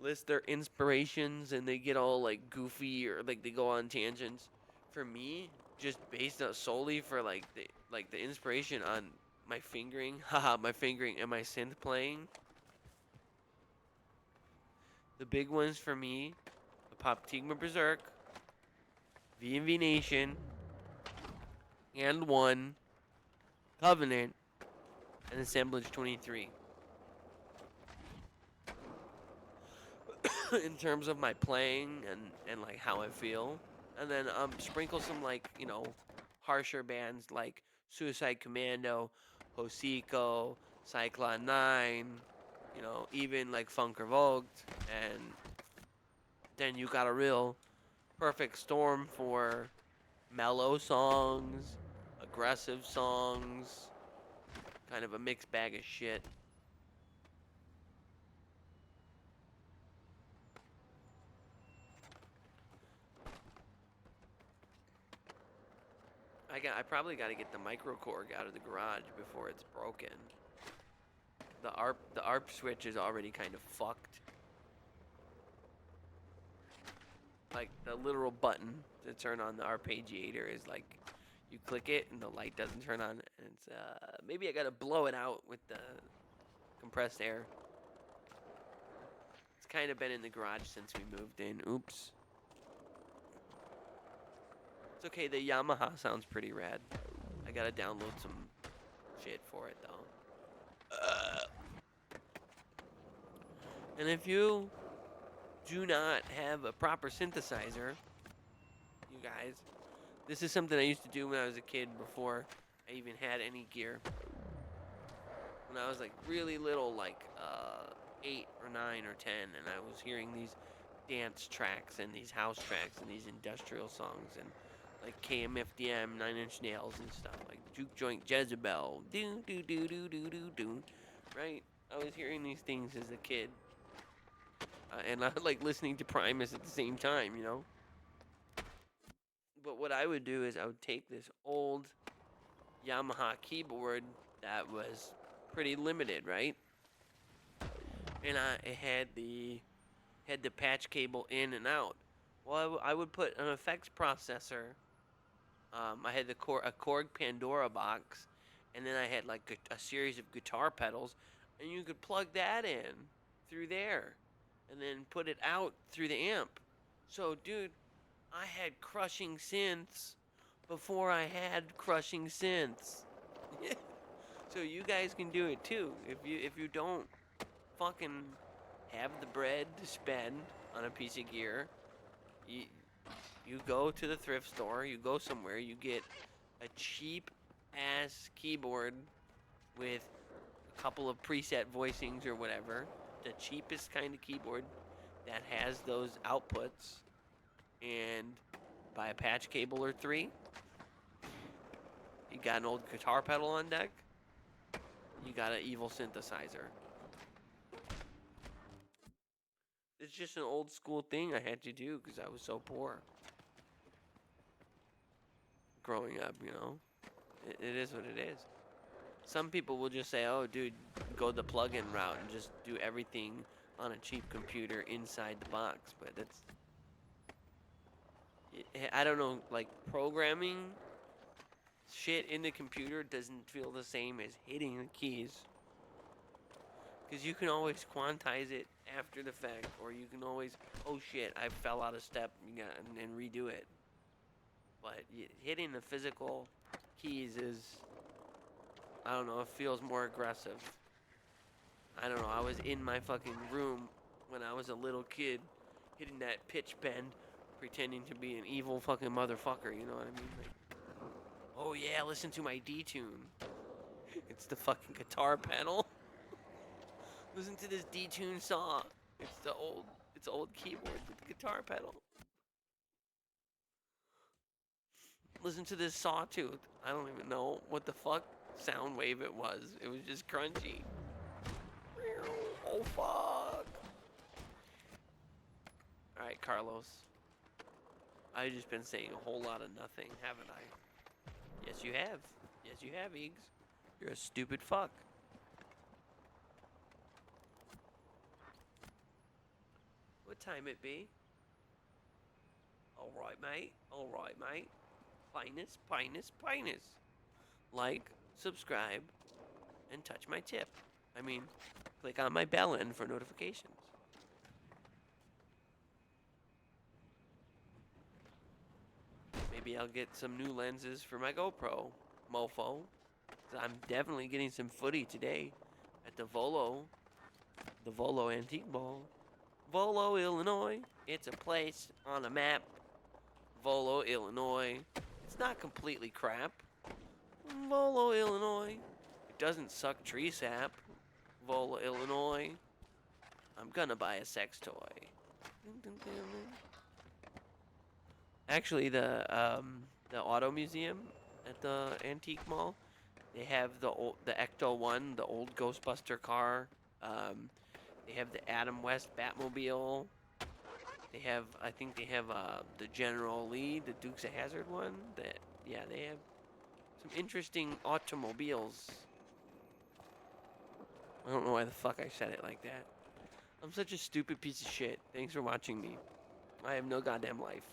list their inspirations and they get all like goofy or like they go on tangents. For me, just based on solely for like the inspiration on my fingering, haha, my fingering and my synth playing. The big ones for me, the Pop Tigma Berserk, V&V Nation, and One, Covenant, and Assemblage 23. In terms of my playing and like how I feel. And then sprinkle some like, you know, harsher bands like Suicide Commando, Hosiko, Cyclone 9, you know, even like Funk Revoked, and then you got a real perfect storm for mellow songs, aggressive songs, kind of a mixed bag of shit. I probably got to get the microcorg out of the garage before it's broken. The ARP switch is already kind of fucked. Like the literal button to turn on the arpeggiator is like you click it and the light doesn't turn on. And it's maybe I gotta blow it out with the compressed air. It's kind of been in the garage since we moved in. Oops. It's okay. The Yamaha sounds pretty rad. I gotta download some shit for it though. And if you do not have a proper synthesizer, you guys, this is something I used to do when I was a kid before I even had any gear. When I was like really little, like 8 or 9 or 10, and I was hearing these dance tracks and these house tracks and these industrial songs and like KMFDM, Nine Inch Nails and stuff like Juke Joint Jezebel, do do do do do do do, right? I was hearing these things as a kid, and I like listening to Primus at the same time, you know. But what I would do is I would take this old Yamaha keyboard that was pretty limited, right? And it had the patch cable in and out. Well, I would put an effects processor. I had a Korg Pandora box, and then I had like a series of guitar pedals, and you could plug that in through there, and then put it out through the amp. So, dude, I had crushing synths before I had crushing synths. So you guys can do it too. If you don't fucking have the bread to spend on a piece of gear, you go to the thrift store, you go somewhere, you get a cheap ass keyboard with a couple of preset voicings or whatever, the cheapest kind of keyboard that has those outputs, and buy a patch cable or 3. You got an old guitar pedal on deck. You got an evil synthesizer. It's just an old school thing I had to do because I was so poor growing up, you know. It is what it is. Some people will just say, oh, dude, go the plug-in route and just do everything on a cheap computer inside the box. But that's... I don't know, like, programming shit in the computer doesn't feel the same as hitting the keys. Because you can always quantize it after the fact, or you can always, oh shit, I fell out of step, and redo it. But hitting the physical keys is, I don't know, it feels more aggressive. I don't know, I was in my fucking room when I was a little kid, hitting that pitch bend, pretending to be an evil fucking motherfucker, you know what I mean? Like, oh yeah, listen to my D-tune. It's the fucking guitar pedal. Listen to this detuned saw. It's old keyboard with the guitar pedal. Listen to this sawtooth. I don't even know what the fuck sound wave it was. It was just crunchy. Oh fuck. Alright, Carlos. I've just been saying a whole lot of nothing, haven't I? Yes, you have. Yes, you have, Eags. You're a stupid fuck. What time it be? Alright, mate. Alright, mate. Pinus. Like, subscribe, and touch my tip. I mean, click on my bell end for notifications. Maybe I'll get some new lenses for my GoPro, mofo. 'Cause I'm definitely getting some footy today at the Volo Antique Ball. Volo, Illinois. It's a place on a map. Volo, Illinois. It's not completely crap. Volo, Illinois. It doesn't suck tree sap. Volo, Illinois. I'm gonna buy a sex toy. Actually, the auto museum at the antique mall, they have the Ecto one, the old Ghostbuster car. They have the Adam West Batmobile. They have, I think they have the General Lee, the Dukes of Hazzard one. Yeah, they have some interesting automobiles. I don't know why the fuck I said it like that. I'm such a stupid piece of shit. Thanks for watching me. I have no goddamn life.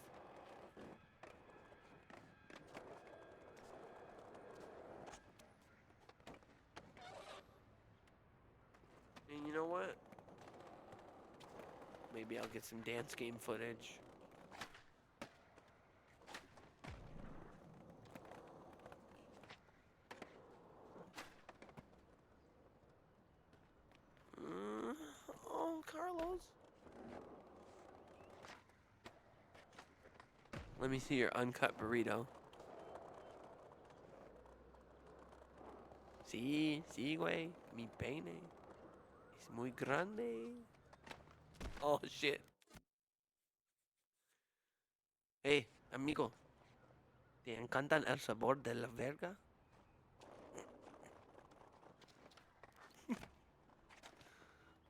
And you know what? Maybe I'll get some dance game footage. Oh, Carlos. Let me see your uncut burrito. Sí, güey. Mi pene es muy grande. Oh, shit. Hey, amigo. ¿Te encantan el sabor de la verga?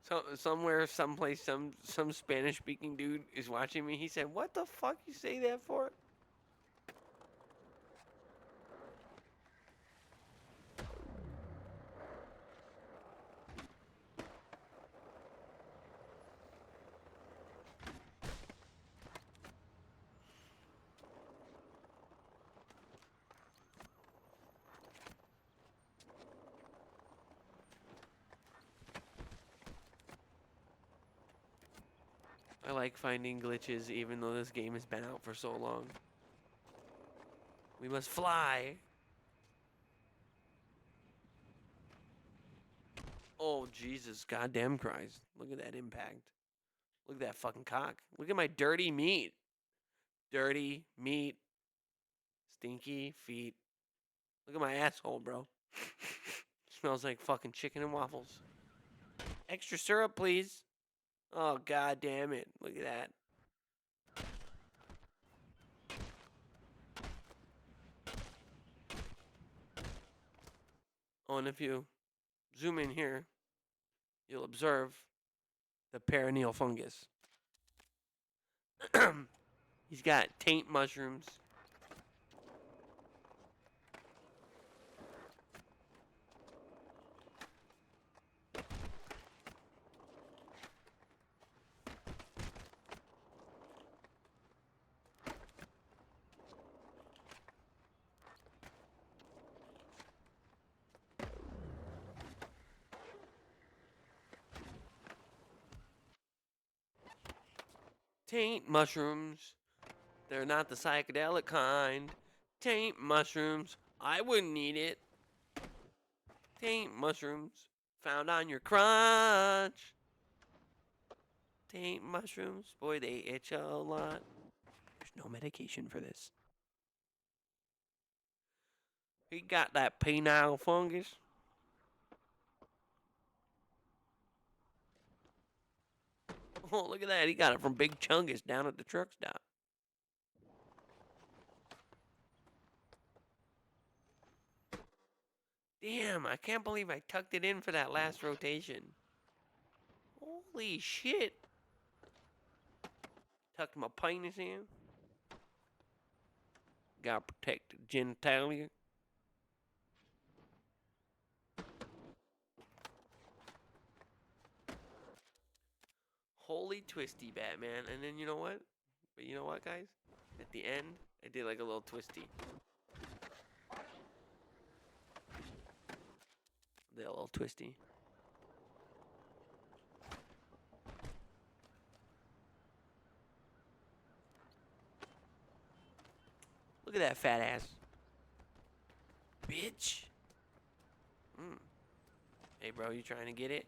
So somewhere, someplace, some Spanish-speaking dude is watching me. He said, "What the fuck you say that for?" I like finding glitches even though this game has been out for so long. We must fly. Oh, Jesus, goddamn Christ. Look at that impact. Look at that fucking cock. Look at my dirty meat. Dirty meat. Stinky feet. Look at my asshole, bro. Smells like fucking chicken and waffles. Extra syrup, please. Oh, god damn it. Look at that. Oh, and if you zoom in here, you'll observe the perineal fungus. He's got taint mushrooms. Taint mushrooms. They're not the psychedelic kind. Taint mushrooms. I wouldn't eat it. Taint mushrooms. Found on your crotch. Taint mushrooms. Boy, they itch a lot. There's no medication for this. He got that penile fungus. Oh, look at that. He got it from Big Chungus down at the truck stop. Damn, I can't believe I tucked it in for that last rotation. Holy shit. Tucked my penis in. Gotta protect the genitalia. Holy twisty, Batman. And then you know what? But you know what, guys? At the end, I did like a little twisty. Did a little twisty. Look at that fat ass. Bitch. Mm. Hey, bro, you trying to get it?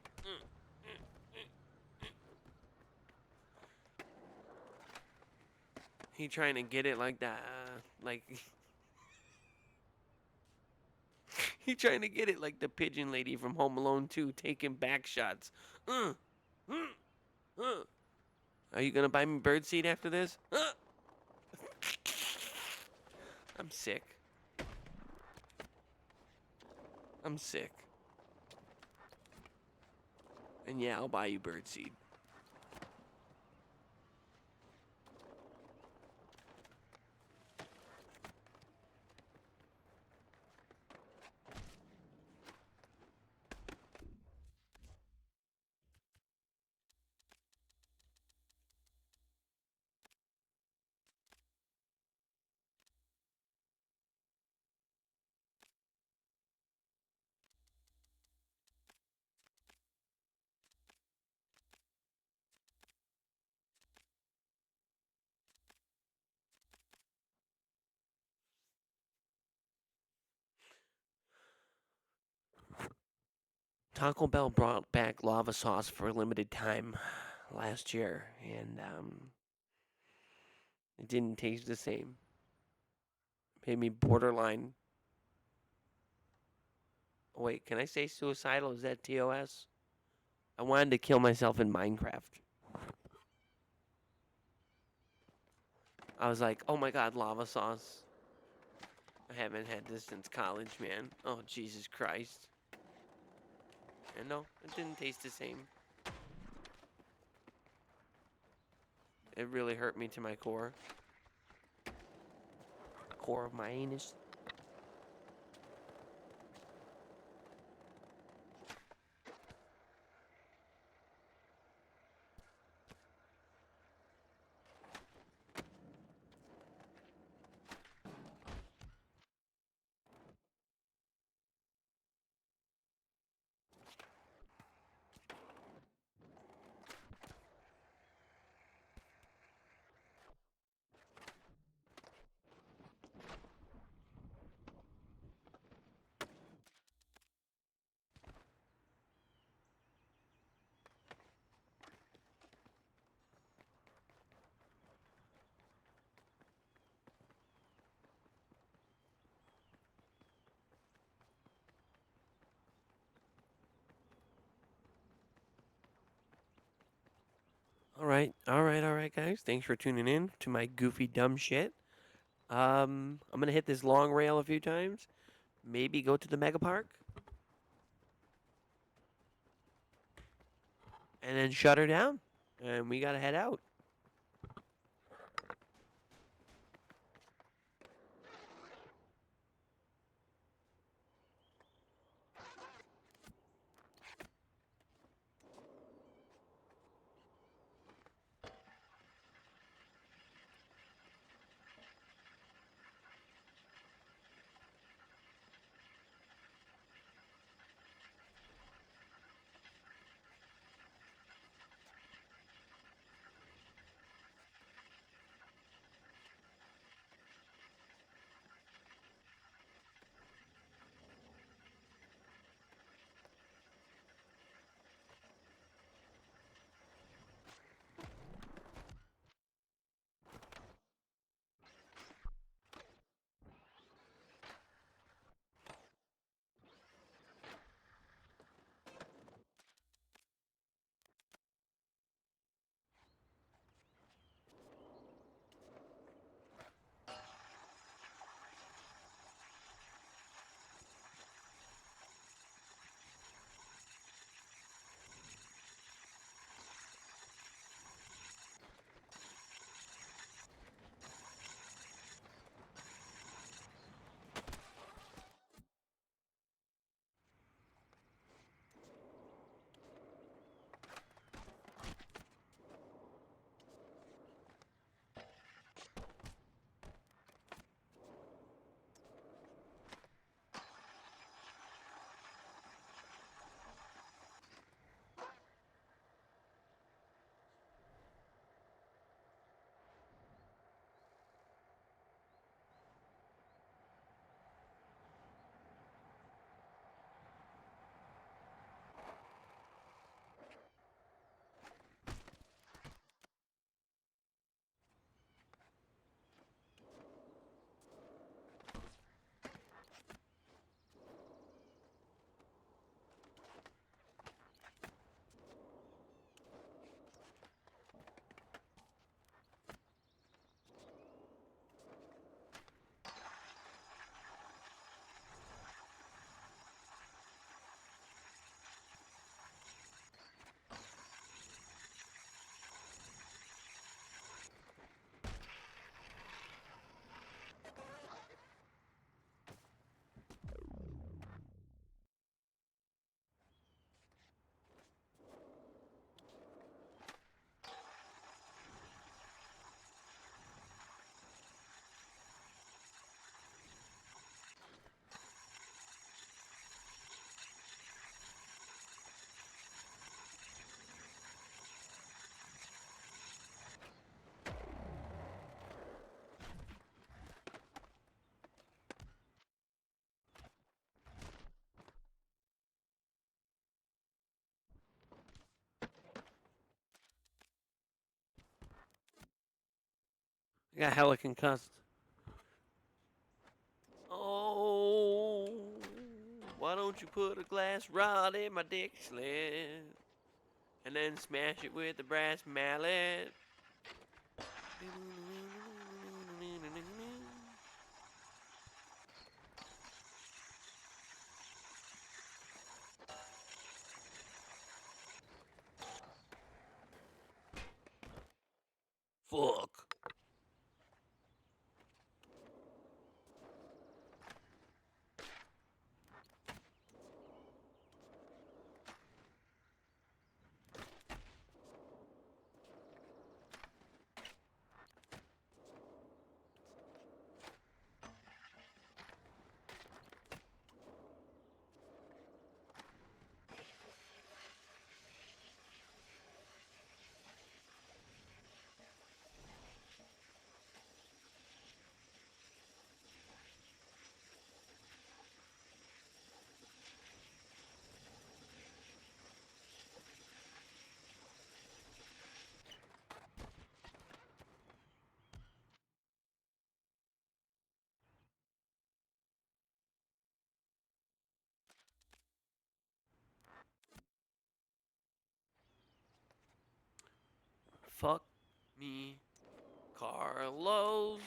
He trying to get it like that, like... he trying to get it like the pigeon lady from Home Alone 2, taking back shots. Uh, uh, uh. Are you gonna buy me birdseed after this? I'm sick. I'm sick. And yeah, I'll buy you birdseed. Taco Bell brought back lava sauce for a limited time last year, and it didn't taste the same. Made me borderline. Oh, wait, can I say suicidal? Is that TOS? I wanted to kill myself in Minecraft. I was like, oh my god, lava sauce. I haven't had this since college, man. Oh, Jesus Christ. And no, it didn't taste the same. It really hurt me to my core. Core of my anus. All right, guys. Thanks for tuning in to my goofy, dumb shit. I'm gonna hit this long rail a few times. Maybe go to the mega park. And then shut her down. And we gotta head out. I got hella concussed. Oh, why don't you put a glass rod in my dick slit and then smash it with the brass mallet? Fuck. Fuck me, Carlos.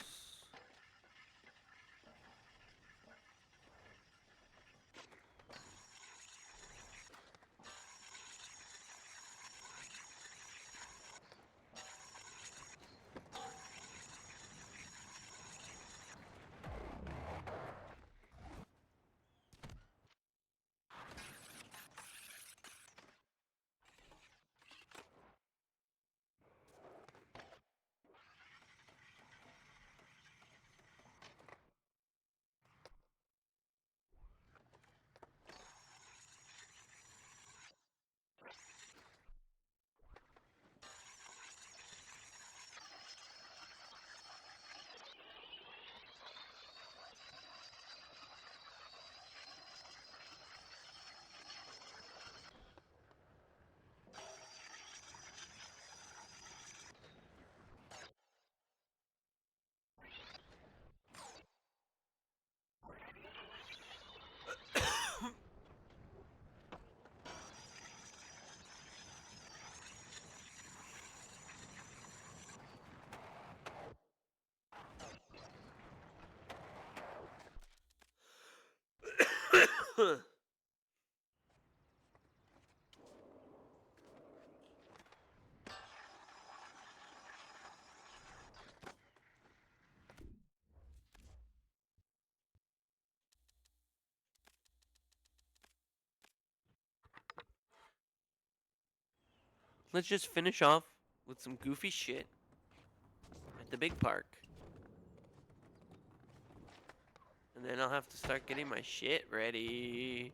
Let's just finish off with some goofy shit at the big park. And then I'll have to start getting my shit ready.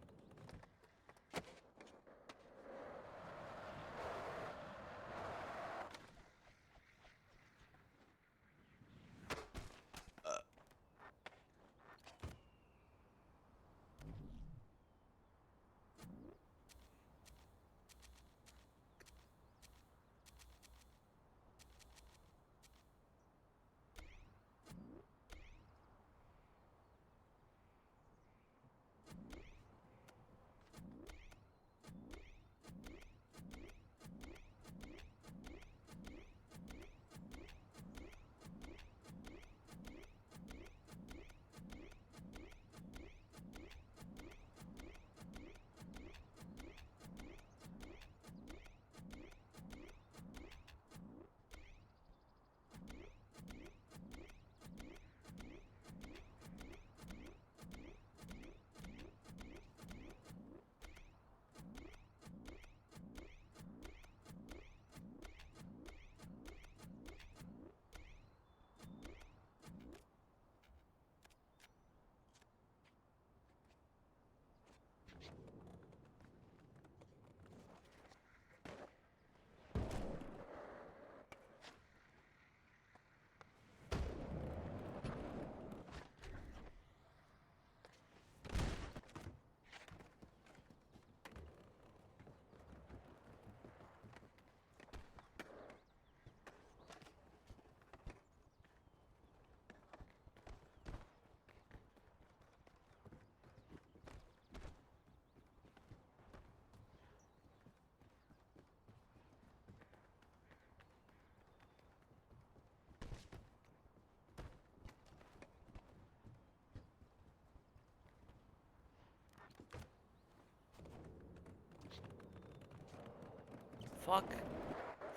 Fuck.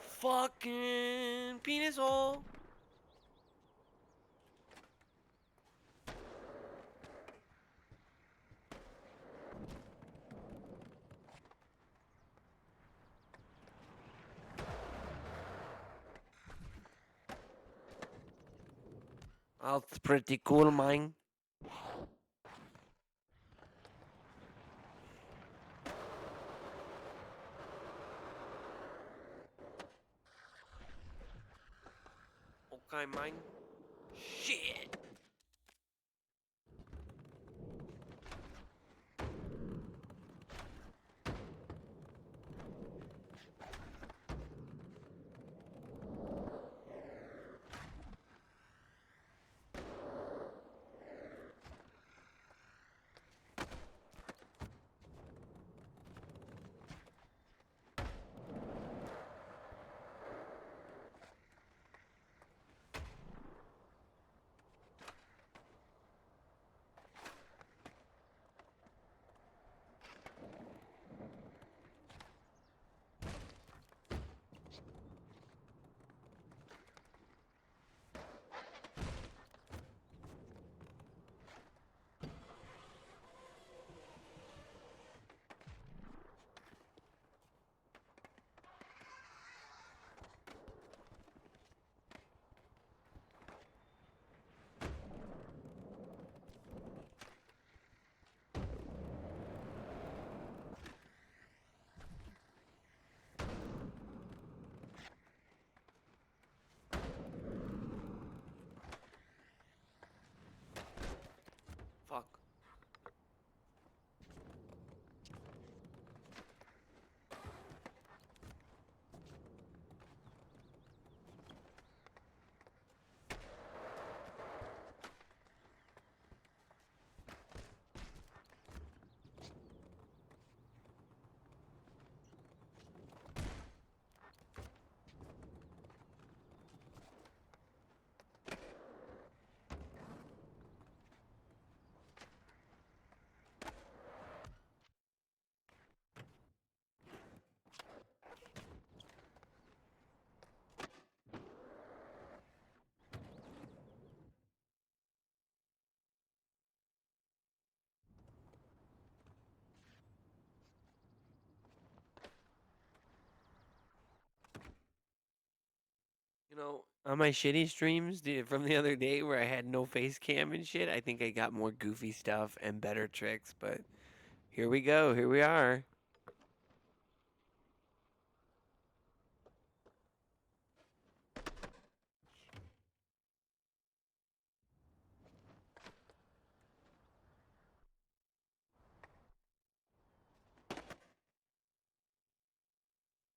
Fucking penis hole. That's pretty cool, mine. Okay, mine. Shit. Fuck. You know, on my shitty streams from the other day where I had no face cam and shit, I think I got more goofy stuff and better tricks, but here we go. Here we are.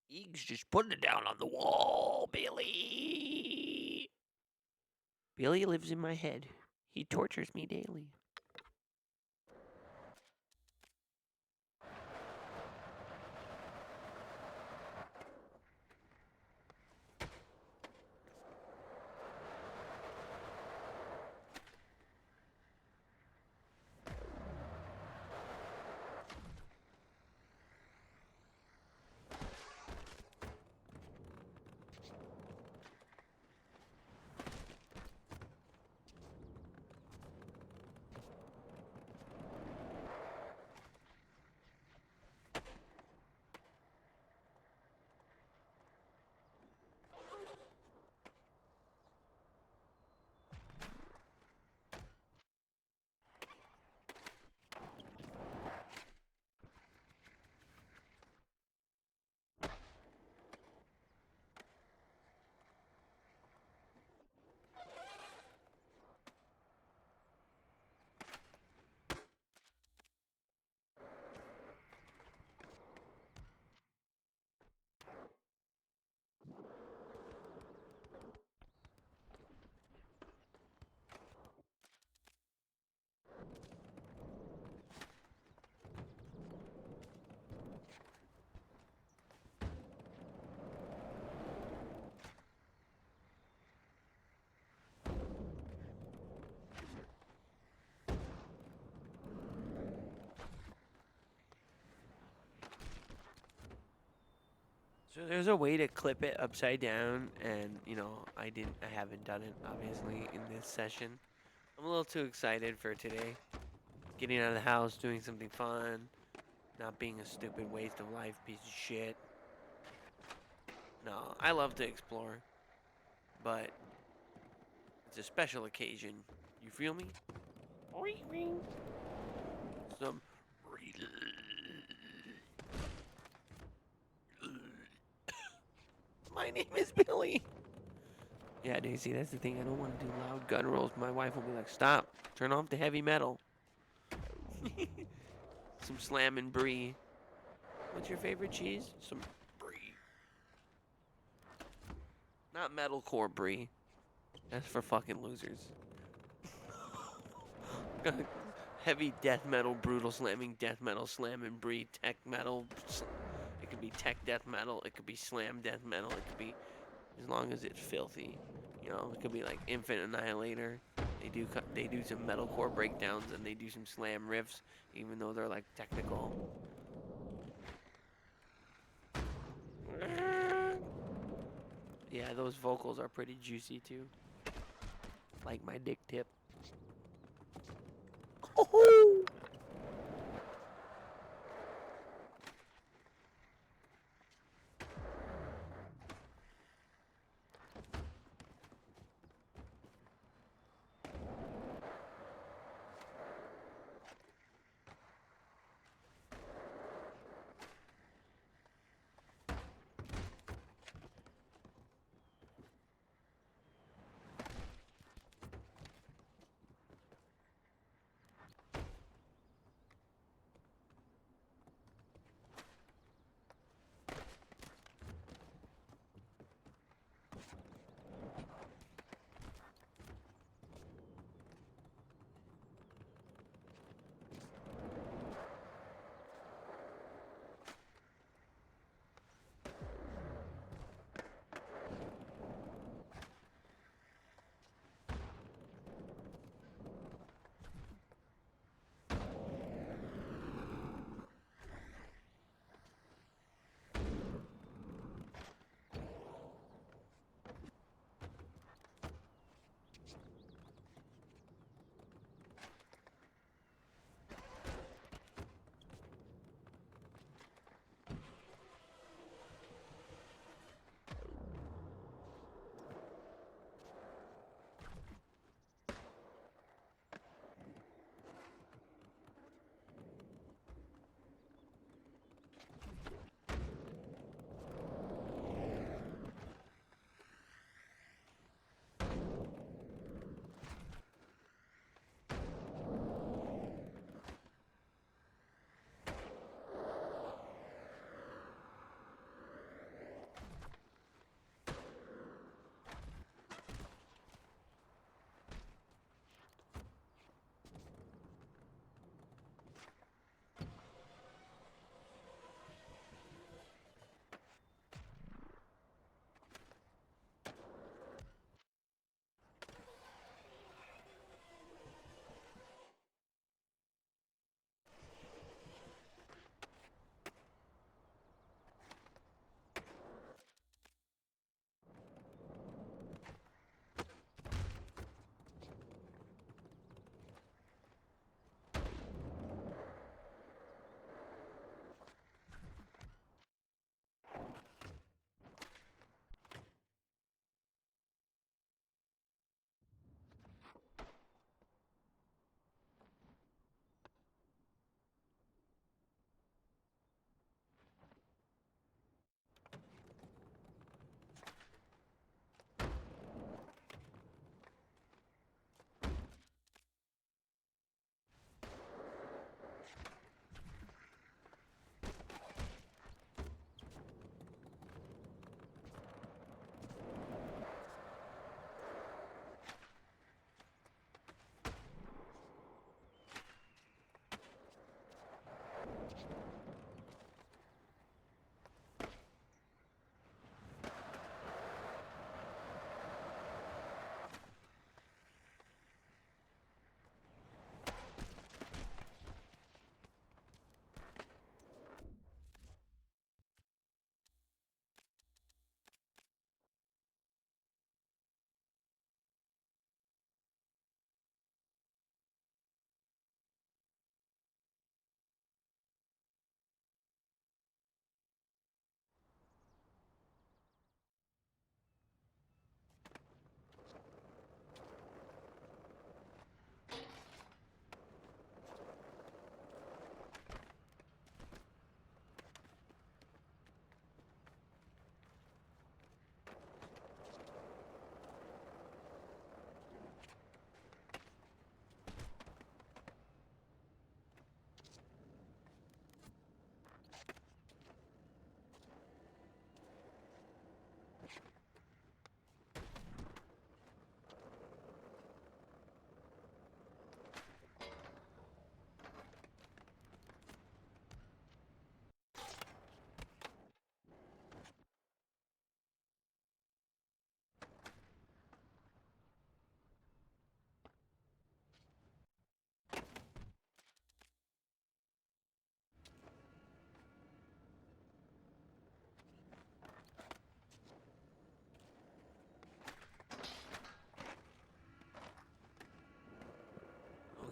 Eag's just putting it down on the wall, Billy. Billy lives in my head. He tortures me daily. So there's a way to clip it upside down, and I haven't done it obviously in this session. I'm a little too excited for today. Getting out of the house, doing something fun, not being a stupid waste of life piece of shit. No, I love to explore, but it's a special occasion. You feel me? Some. My name is Billy. Yeah, Daisy, that's the thing. I don't want to do loud gun rolls. My wife will be like, stop. Turn off the heavy metal. Some slam and brie. What's your favorite cheese? Some brie. Not metalcore brie. That's for fucking losers. Heavy death metal, brutal slamming, death metal, slam and brie, tech metal. It could be tech death metal. It could be slam death metal. It could be, as long as it's filthy. It could be like Infant Annihilator. They do some metalcore breakdowns and they do some slam riffs, even though they're like technical. Yeah, those vocals are pretty juicy too. Like my dick tip. Oh!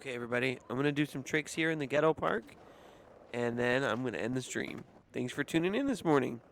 Okay, everybody, I'm going to do some tricks here in the ghetto park, and then I'm going to end the stream. Thanks for tuning in this morning.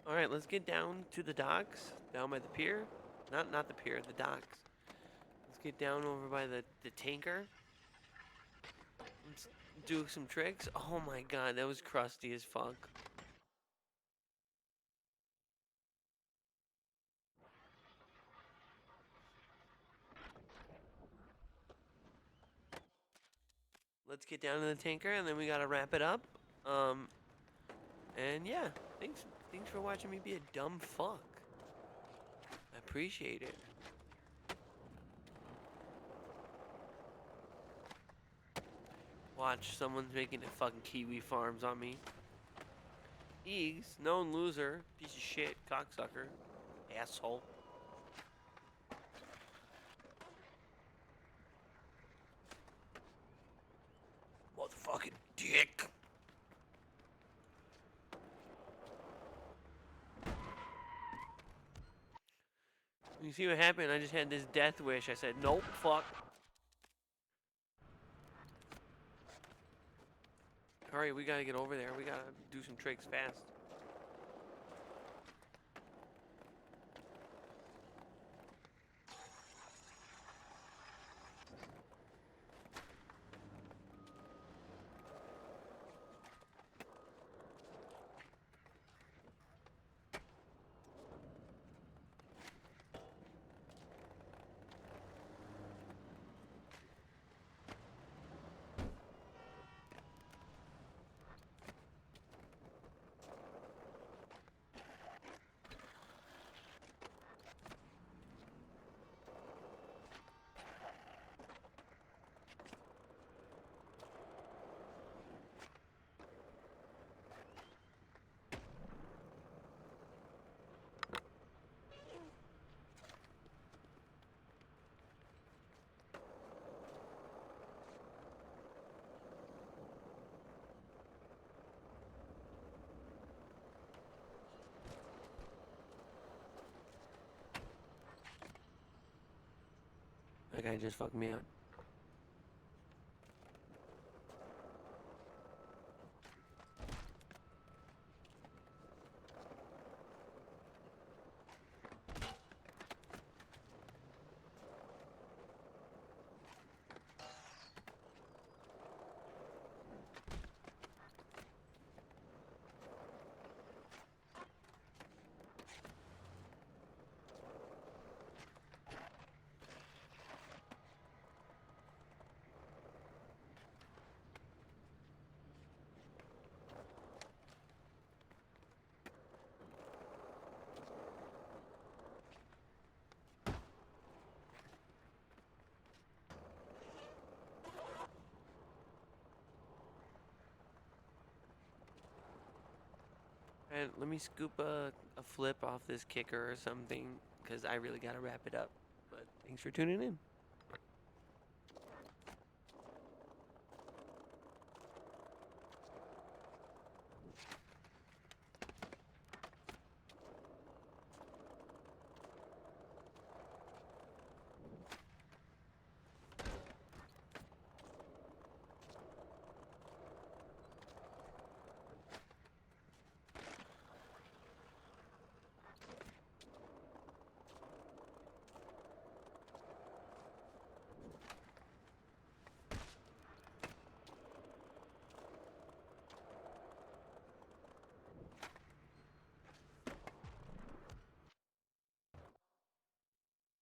All right, let's get down to the docks, down by the pier. Not the pier, the docks. Let's get down over by the tanker. Let's do some tricks. Oh my god, that was crusty as fuck. Let's get down to the tanker, and then we gotta wrap it up. Um, and yeah, thanks for watching me be a dumb fuck. I appreciate it. Watch, someone's making a fucking kiwi farms on me. Eags, known loser, piece of shit, cocksucker, asshole. Motherfucking dick. You see what happened? I just had this death wish. I said, nope, fuck. Hurry, we gotta get over there. We gotta do some tricks fast. That guy just fucked me up. And let me scoop a flip off this kicker or something, because I really gotta wrap it up. But thanks for tuning in.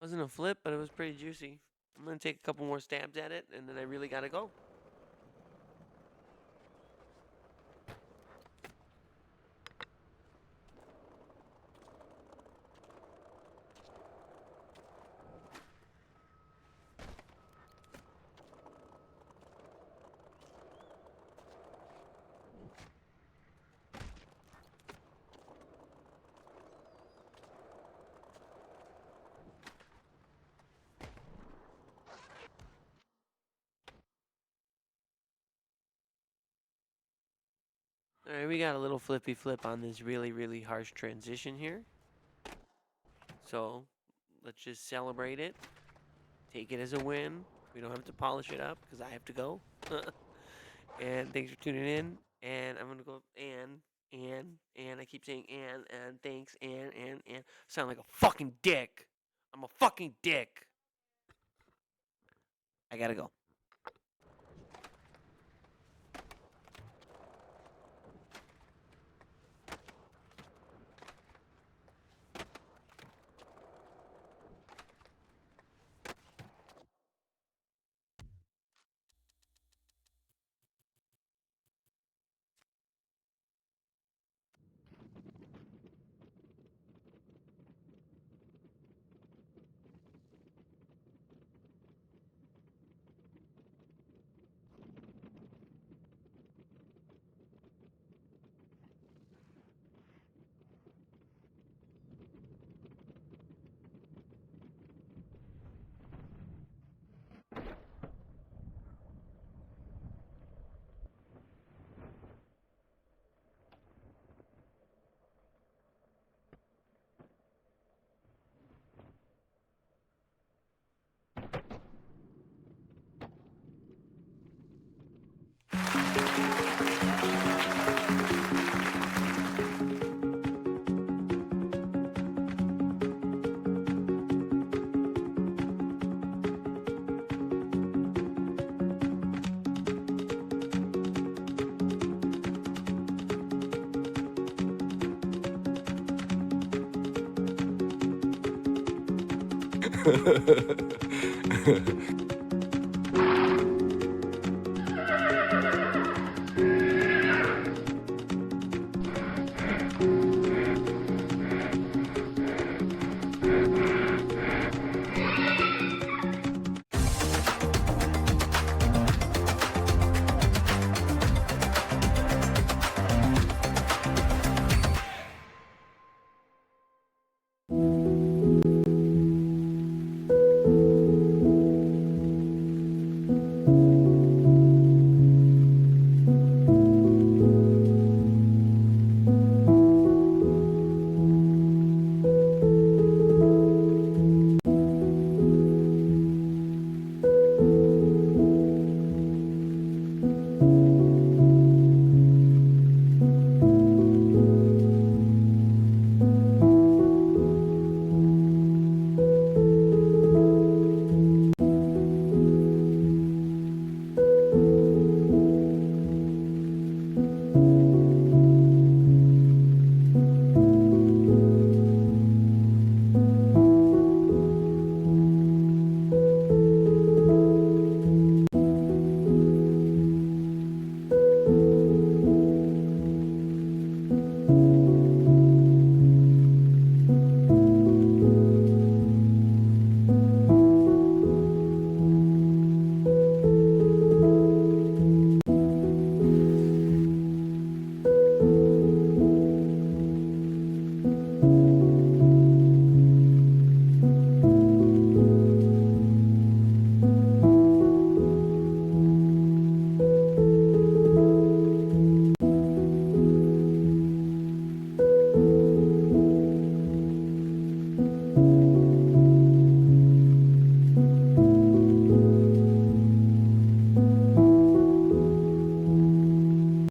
Wasn't a flip, but it was pretty juicy. I'm gonna take a couple more stabs at it, and then I really gotta go. Alright, we got a little flippy flip on this really, really harsh transition here. So, let's just celebrate it. Take it as a win. We don't have to polish it up, because I have to go. And thanks for tuning in. And I'm gonna go, and and I keep saying and thanks and sound like a fucking dick. I'm a fucking dick. I gotta go.